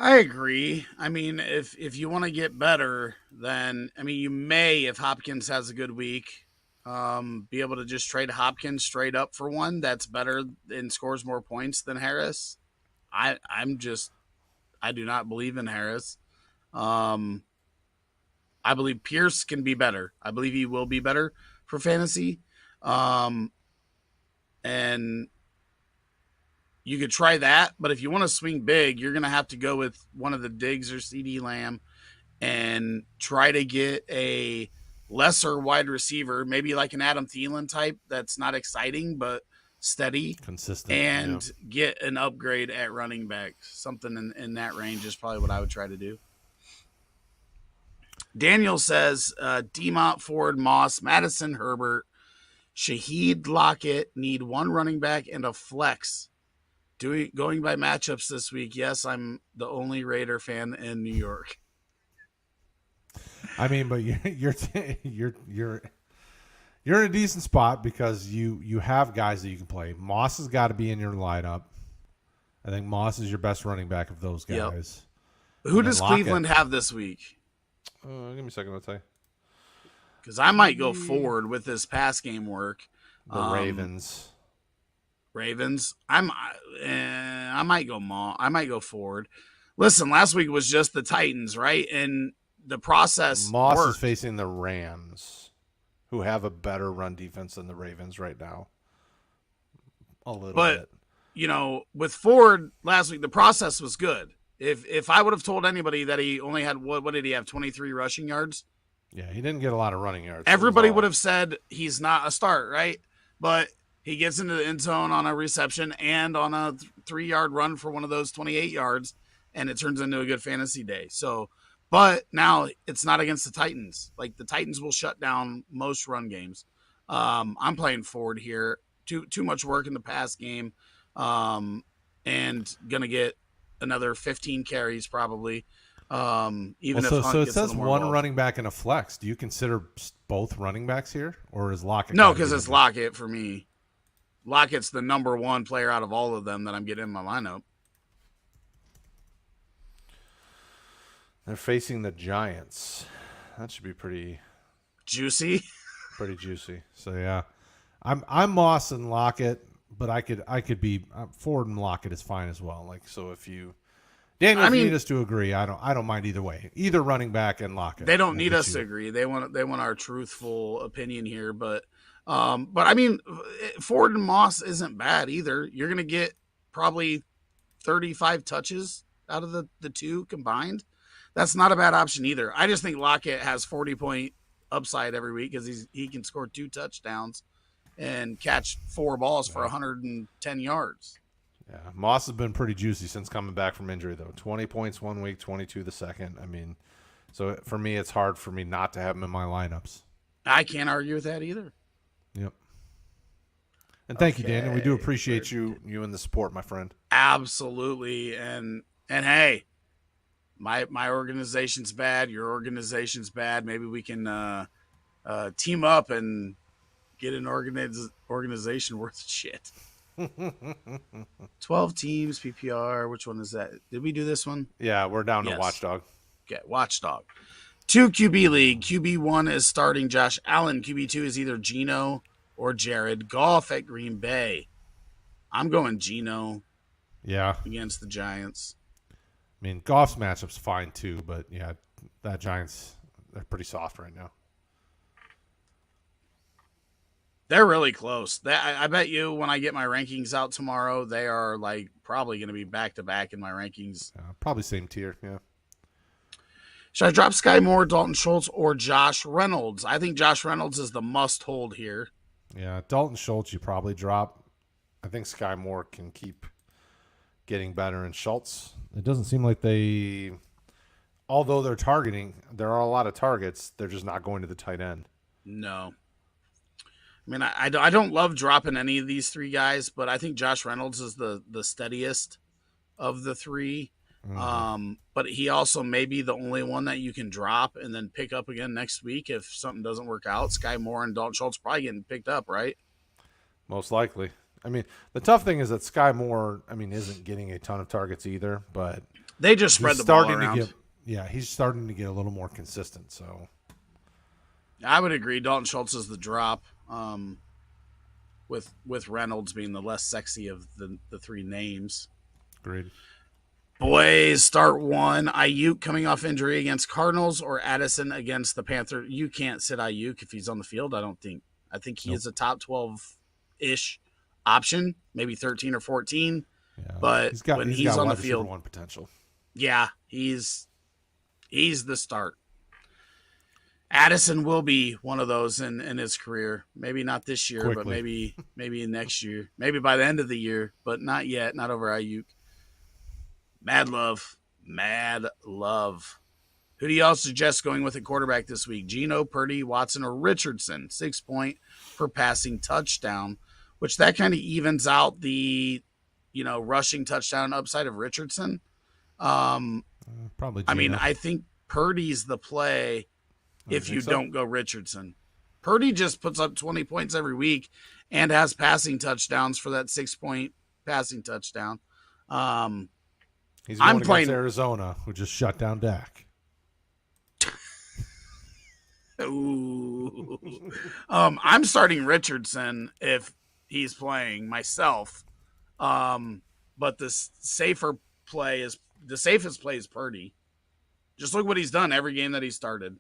I agree. I mean, if you want to get better, then I mean, you may, if Hopkins has a good week, be able to just trade Hopkins straight up for one that's better and scores more points than Harris. I do not believe in Harris. Um, I believe Pierce can be better. I believe he will be better for fantasy. Um, and you could try that, but if you want to swing big, you're going to have to go with one of the Diggs or CD Lamb and try to get a lesser wide receiver, maybe like an Adam Thielen type that's not exciting but steady, Consistent. Yeah. and get an upgrade at running back. Something in that range is probably what I would try to do. Daniel says Demont, Ford, Moss, Madison, Herbert, Shaheed, Lockett need one running back and a flex. Going by matchups this week, yes, I'm the only Raider fan in New York. I mean, but you're in a decent spot because you have guys that you can play. Moss has got to be in your lineup. I think Moss is your best running back of those guys. Yep. Who does Cleveland have this week? Give me a second, I'll tell you. Because I might go forward with this pass game work. The Ravens. I might go I might go forward. Listen, last week was just the Titans, right? And the process. Moss worked. is facing the Rams, who have a better run defense than the Ravens right now. A little bit. You know, with Ford last week, the process was good. If I would have told anybody that he only had what did he have, 23 rushing yards? Yeah, he didn't get a lot of running yards. Everybody would have said he's not a start, right? But he gets into the end zone on a reception and on a 3-yard run for one of those 28 yards, and it turns into a good fantasy day. So, but now it's not against the Titans. Like, the Titans will shut down most run games. I'm playing Ford here. Too much work in the pass game, and gonna get another 15 carries probably. So it says one running back and a flex. Do you consider both running backs here, or is Lockett? No, because it's Lockett for me. Lockett's the number one player out of all of them that I'm getting in my lineup. They're facing the Giants. That should be pretty juicy. Pretty juicy. So yeah, I'm Moss and Lockett, but I could be Ford and Lockett is fine as well. Like, so if you Daniel need us to agree, I don't mind either way. Either running back and Lockett. They don't need us to agree. They want our truthful opinion here, but I mean, Ford and Moss isn't bad either. You're going to get probably 35 touches out of the two combined. That's not a bad option either. I just think Lockett has 40-point upside every week because he can score 2 touchdowns and catch 4 balls for 110 yards. Yeah, Moss has been pretty juicy since coming back from injury, though. 20 points one week, 22 the second. I mean, so for me, it's hard for me not to have him in my lineups. I can't argue with that either. Yep. And thank you, Daniel. We do appreciate you and the support, my friend. Absolutely. And hey, my organization's bad. Your organization's bad. Maybe we can team up and get an organization worth of shit. 12 teams, PPR. Which one is that? Did we do this one? Yeah, we're down to Watchdog. Okay, Watchdog. 2 QB league. QB1 is starting Josh Allen. QB2 is either Geno or Jared Goff at Green Bay. I'm going Geno. Yeah. Against the Giants. I mean, Goff's matchup's fine too, but yeah, that Giants, they're pretty soft right now. They're really close. I bet you when I get my rankings out tomorrow, they are like probably going to be back-to-back in my rankings. Probably same tier, yeah. Should I drop Sky Moore, Dalton Schultz, or Josh Reynolds? I think Josh Reynolds is the must-hold here. Yeah, Dalton Schultz you probably drop. I think Sky Moore can keep getting better, and Schultz, it doesn't seem like although they're targeting, there are a lot of targets, they're just not going to the tight end. No. I mean, I don't love dropping any of these 3 guys, but I think Josh Reynolds is the steadiest of the 3. Mm-hmm. But he also may be the only one that you can drop and then pick up again next week if something doesn't work out. Sky Moore and Dalton Schultz probably getting picked up, right? Most likely. I mean, the tough thing is that Sky Moore, isn't getting a ton of targets either, but They just He's spread the ball starting to around. get, yeah, he's starting to get a little more consistent. So I would agree. Dalton Schultz is the drop, with Reynolds being the less sexy of the three names. agreed. Boys, start one. Ayuk coming off injury against Cardinals or Addison against the Panther. You can't sit Ayuk if he's on the field, I don't think. I think he Nope. is a top 12-ish option, maybe 13 or 14. Yeah, But he's got when he's he's got on the wide receiver field, one potential. yeah, he's the start. Addison will be one of those in his career. Maybe not this year, but Quickly. maybe next year. Maybe by the end of the year, but not yet. Not over Ayuk. Mad love. Mad love. Who do y'all suggest going with a quarterback this week? Geno, Purdy, Watson, or Richardson? 6 point per passing touchdown, which that kind of evens out the, rushing touchdown upside of Richardson. Probably I mean, Geno. I think Purdy's the play if you So? don't go Richardson. Purdy just puts up 20 points every week and has passing touchdowns for that 6 point passing touchdown. He's I'm going playing against Arizona, who just shut down Dak. Ooh. I'm starting Richardson if he's playing myself. But the safest play is Purdy. Just look what he's done every game that he started.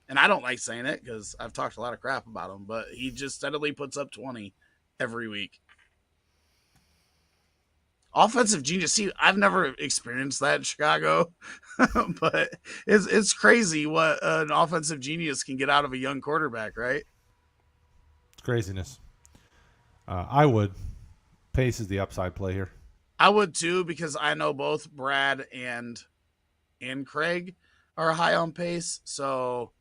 And I don't like saying it because I've talked a lot of crap about him, but he just steadily puts up 20 every week. Offensive genius. See, I've never experienced that in Chicago, but it's crazy what an offensive genius can get out of a young quarterback, right? It's craziness. I would. Pace is the upside play here. I would too because I know both Brad and Craig are high on pace, so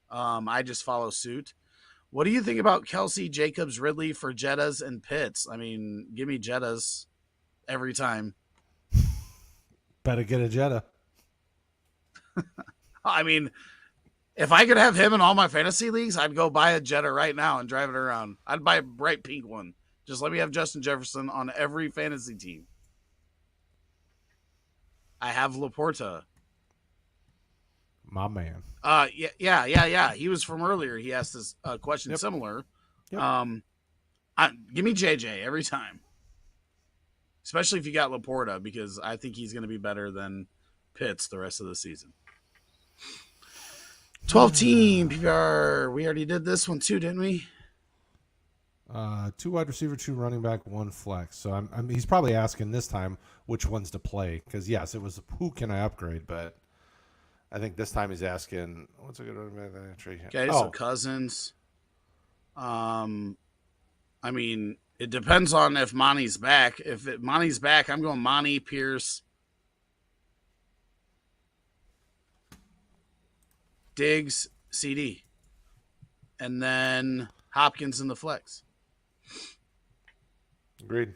I just follow suit. What do you think about Kelsey, Jacobs, Ridley for Jettas and Pitts? I mean, give me Jettas every time. Better get a Jetta. I mean, if I could have him in all my fantasy leagues, I'd go buy a Jetta right now and drive it around. I'd buy a bright pink one. Just let me have Justin Jefferson on every fantasy team. I have Laporta. My man. Yeah. He was from earlier. He asked this question similar. Yep. Give me JJ every time, especially if you got Laporta, because I think he's going to be better than Pitts the rest of the season. 12 team PPR. We already did this one too, didn't we? 2 wide receiver, 2 running back, 1 flex. So he's probably asking this time which ones to play because yes, it was who can I upgrade, but I think this time he's asking what's a good running back. Okay, so Cousins. I mean, it depends on if Monty's back. If Monty's back, I'm going Monty, Pierce, Diggs, CD, and then Hopkins in the flex. Agreed.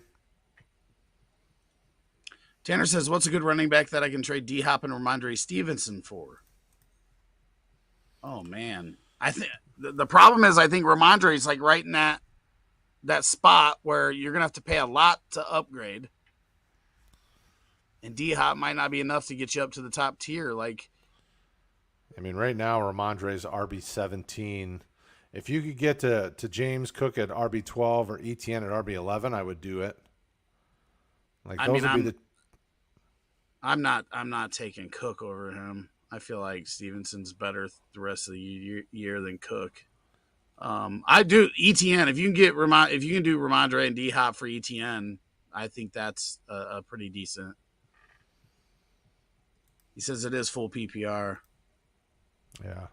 Tanner says, what's a good running back that I can trade D-Hop and Ramondre Stevenson for? Oh, man. I think the problem is I think Ramondre is like right in that spot where you're going to have to pay a lot to upgrade. And D-Hop might not be enough to get you up to the top tier. Like, I mean, right now, Ramondre's RB17. If you could get to James Cook at RB12 or ETN at RB11, I would do it. Like those would be the. I'm not taking Cook over him. I feel like Stevenson's better the rest of the year than Cook. I do ETN. If you can do Ramondre and D Hop for ETN, I think that's a pretty decent. He says it is full PPR. Yeah.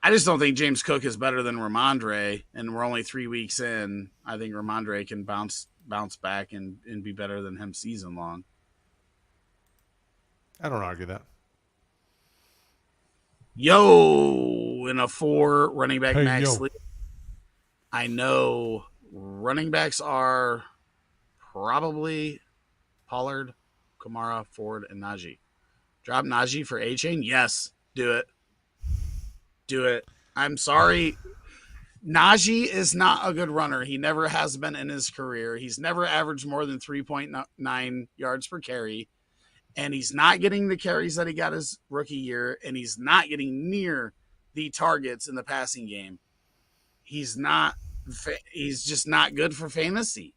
I just don't think James Cook is better than Ramondre, and we're only 3 weeks in. I think Ramondre can bounce back and be better than him season long. I don't argue that. Yo, in a 4 running back max yo. league. I know running backs are probably Pollard, Kamara, Ford, and Najee. Drop Najee for A-Chain? Yes, do it. Do it. I'm sorry. Najee is not a good runner. He never has been in his career. He's never averaged more than 3.9 yards per carry. and he's not getting the carries that he got his rookie year, and he's not getting near the targets in the passing game. He's not. He's just not good for fantasy.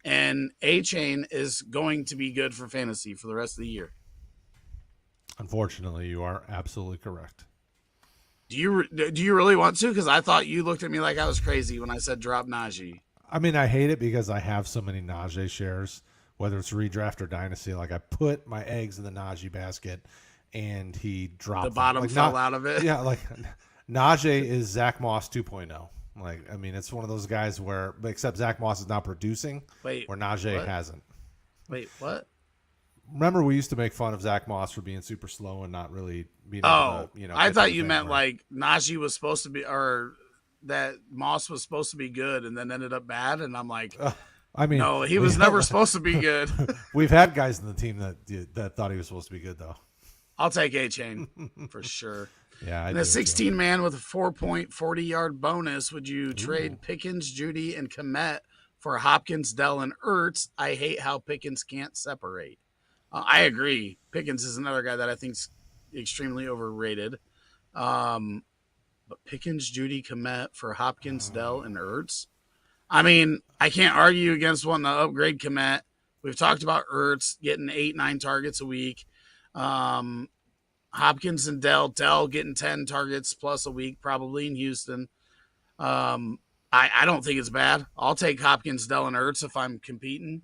And A-Chain is going to be good for fantasy for the rest of the year. Unfortunately, you are absolutely correct. Do you really want to? Because I thought you looked at me like I was crazy when I said drop Najee. I mean, I hate it because I have so many Najee shares, whether it's redraft or dynasty. Like I put my eggs in the Najee basket, and he dropped. The bottom like, fell out of it. Yeah, like Najee is Zach Moss 2.0. Like, I mean, it's one of those guys where, except Zach Moss is not producing, where Najee hasn't. Wait, what? Remember, we used to make fun of Zach Moss for being super slow and not really being able to, I thought you meant like Najee was supposed to be, or that Moss was supposed to be good and then ended up bad. And I'm like, I mean, no, he was never supposed to be good. We've had guys in the team that thought he was supposed to be good, though. I'll take A-Chain for sure. Yeah, and a 16-man with a 4.40-yard bonus. Would you trade Pickens, Judy, and Kmet for Hopkins, Dell, and Ertz? I hate how Pickens can't separate. I agree. Pickens is another guy that I think is extremely overrated. But Pickens, Judy, Kmet for Hopkins, Dell, and Ertz. I mean, I can't argue against wanting to upgrade Kmet. We've talked about Ertz getting 8-9 targets a week. Hopkins and Dell getting 10 targets plus a week probably in Houston. I don't think it's bad. I'll take Hopkins, Dell, and Ertz if I'm competing.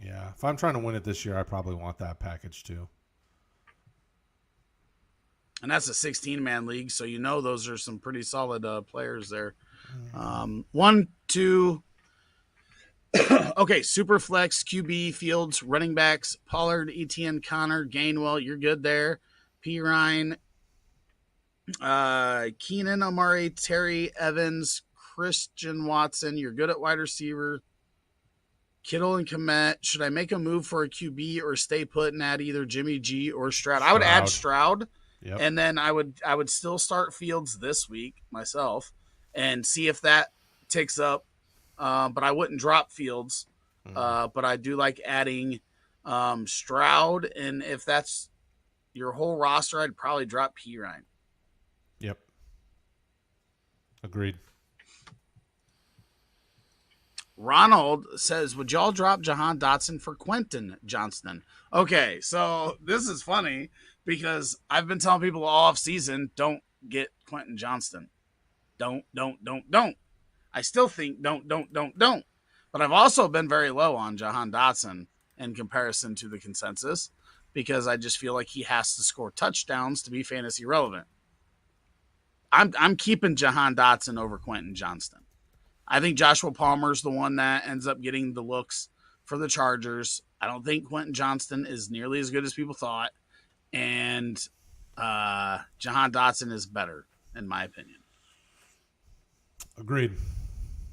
Yeah, if I'm trying to win it this year, I probably want that package too. And that's a 16-man league, so you know those are some pretty solid players there. 1, 2. Okay, Superflex, QB, Fields, running backs, Pollard, Etienne, Connor, Gainwell, you're good there. P. Ryan, Keenan, Amari, Terry, Evans, Christian Watson, you're good at wide receiver. Kittle and Kmet. Should I make a move for a QB or stay put and add either Jimmy G or Stroud? I would add Stroud, and then I would still start Fields this week myself and see if that takes up. But I wouldn't drop Fields. But I do like adding Stroud, and if that's your whole roster, I'd probably drop P. Ryan. Yep. Agreed. Ronald says, would y'all drop Jahan Dotson for Quentin Johnston? Okay, so this is funny because I've been telling people all off season, don't get Quentin Johnston. Don't. I still think don't. But I've also been very low on Jahan Dotson in comparison to the consensus because I just feel like he has to score touchdowns to be fantasy relevant. I'm keeping Jahan Dotson over Quentin Johnston. I think Joshua Palmer's the one that ends up getting the looks for the Chargers. I don't think Quentin Johnston is nearly as good as people thought. And Jahan Dotson is better, in my opinion. Agreed.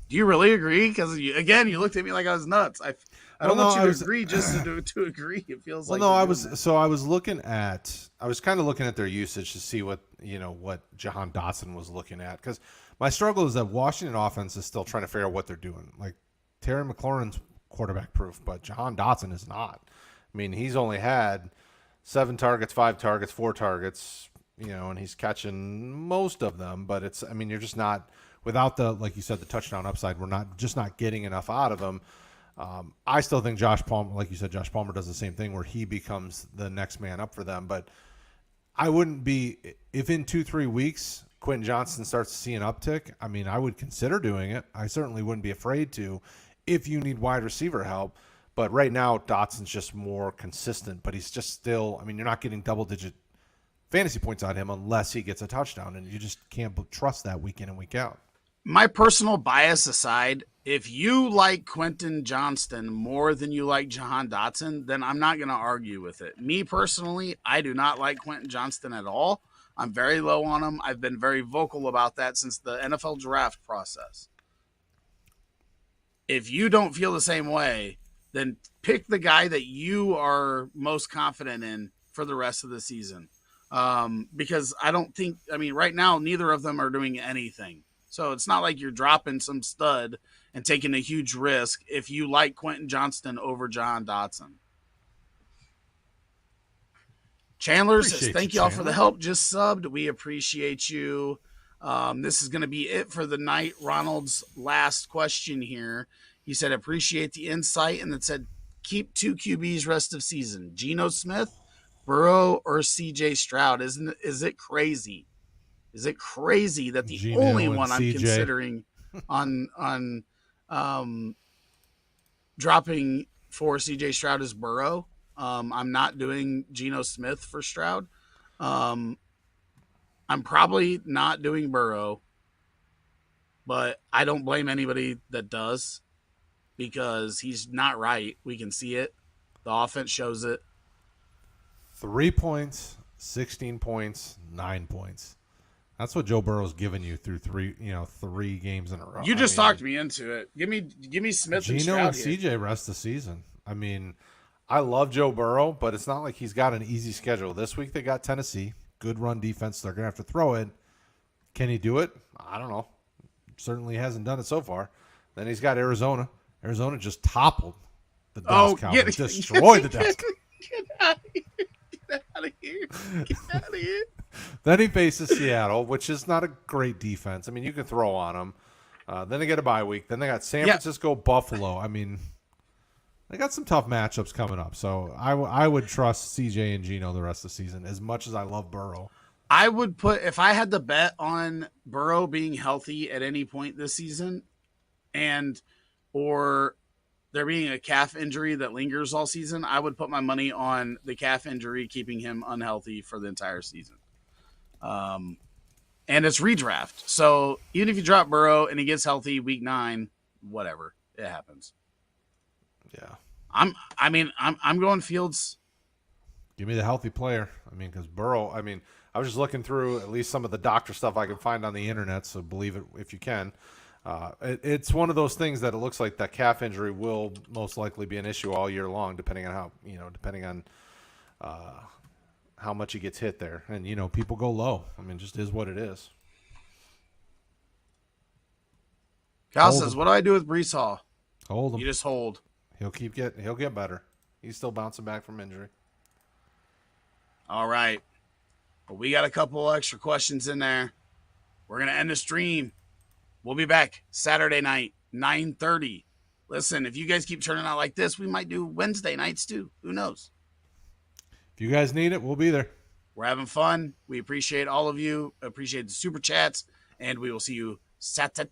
Do you really agree? Because, again, you looked at me like I was nuts. I don't want you to agree just to agree. It feels like. No, I was kind of looking at their usage to see what Jahan Dotson was looking at. Because my struggle is that Washington offense is still trying to figure out what they're doing. Like, Terry McLaurin's quarterback proof, but Jahan Dotson is not. I mean, he's only had 7 targets, 5 targets, 4 targets, and he's catching most of them. But you're just not, without the, like you said, the touchdown upside, we're not getting enough out of him. I still think Josh Palmer, like you said, Josh Palmer does the same thing where he becomes the next man up for them. But I wouldn't be, if in 2-3 weeks Quentin Johnston starts to see an uptick, I would consider doing it. I certainly wouldn't be afraid to if you need wide receiver help. But right now, Dotson's just more consistent, but he's just still, you're not getting double-digit fantasy points on him unless he gets a touchdown, and you just can't trust that week in and week out. My personal bias aside, if you like Quentin Johnston more than you like Jahan Dotson, then I'm not going to argue with it. Me personally, I do not like Quentin Johnston at all. I'm very low on him. I've been very vocal about that since the NFL draft process. If you don't feel the same way, then pick the guy that you are most confident in for the rest of the season. Because I don't think, right now, neither of them are doing anything. So it's not like you're dropping some stud and taking a huge risk if you like Quentin Johnston over Jahan Dotson. Chandler says, Appreciate you, thank you all for the Chandler. help. Just subbed. We appreciate you. This is going to be it for the night. Ronald's last question here. He said, appreciate the insight, and then said, keep 2 QBs rest of season. Geno Smith, Burrow, or CJ Stroud. Is it crazy? Is it crazy that the only Geno and one I'm CJ. considering on dropping for CJ Stroud is Burrow? I'm not doing Geno Smith for Stroud. Um, I'm probably not doing Burrow, but I don't blame anybody that does because he's not right. We can see it. The offense shows it. 3 points, 16 points, 9 points. That's what Joe Burrow's given you through 3 games in a row. You just talked me into it. Give me Smith and Geno Stroud and here. CJ rest the season. I mean, I love Joe Burrow, but it's not like he's got an easy schedule. This week they got Tennessee, good run defense. They're gonna have to throw it. Can he do it? I don't know. Certainly hasn't done it so far. Then he's got Arizona. Arizona just toppled the Dallas Cowboys, destroyed the Dallas Cowboys. Get out of here. Get out of here. Get out of here. Then he faces Seattle, which is not a great defense. I mean, you can throw on them. Then they get a bye week. Then they got San Francisco, Buffalo. I mean, they got some tough matchups coming up. So I would trust CJ and Geno the rest of the season as much as I love Burrow. I would put, if I had to bet on Burrow being healthy at any point this season or there being a calf injury that lingers all season, I would put my money on the calf injury keeping him unhealthy for the entire season. And it's redraft. So even if you drop Burrow and he gets healthy week 9, whatever, it happens. Yeah. I'm going Fields. Give me the healthy player. I mean, because Burrow, I was just looking through at least some of the doctor stuff I can find on the internet, so believe it if you can. It's one of those things that it looks like that calf injury will most likely be an issue all year long, depending on how much he gets hit there. And, people go low. I mean, just is what it is. Cal says, what do I do with Breece Hall? Hold him. You just hold. He'll get better. He's still bouncing back from injury. All right. But we got a couple extra questions in there. We're going to end the stream. We'll be back Saturday night, 9:30. Listen, if you guys keep turning out like this, we might do Wednesday nights too. Who knows? If you guys need it, we'll be there. We're having fun. We appreciate all of you. Appreciate the super chats. And we will see you Saturday.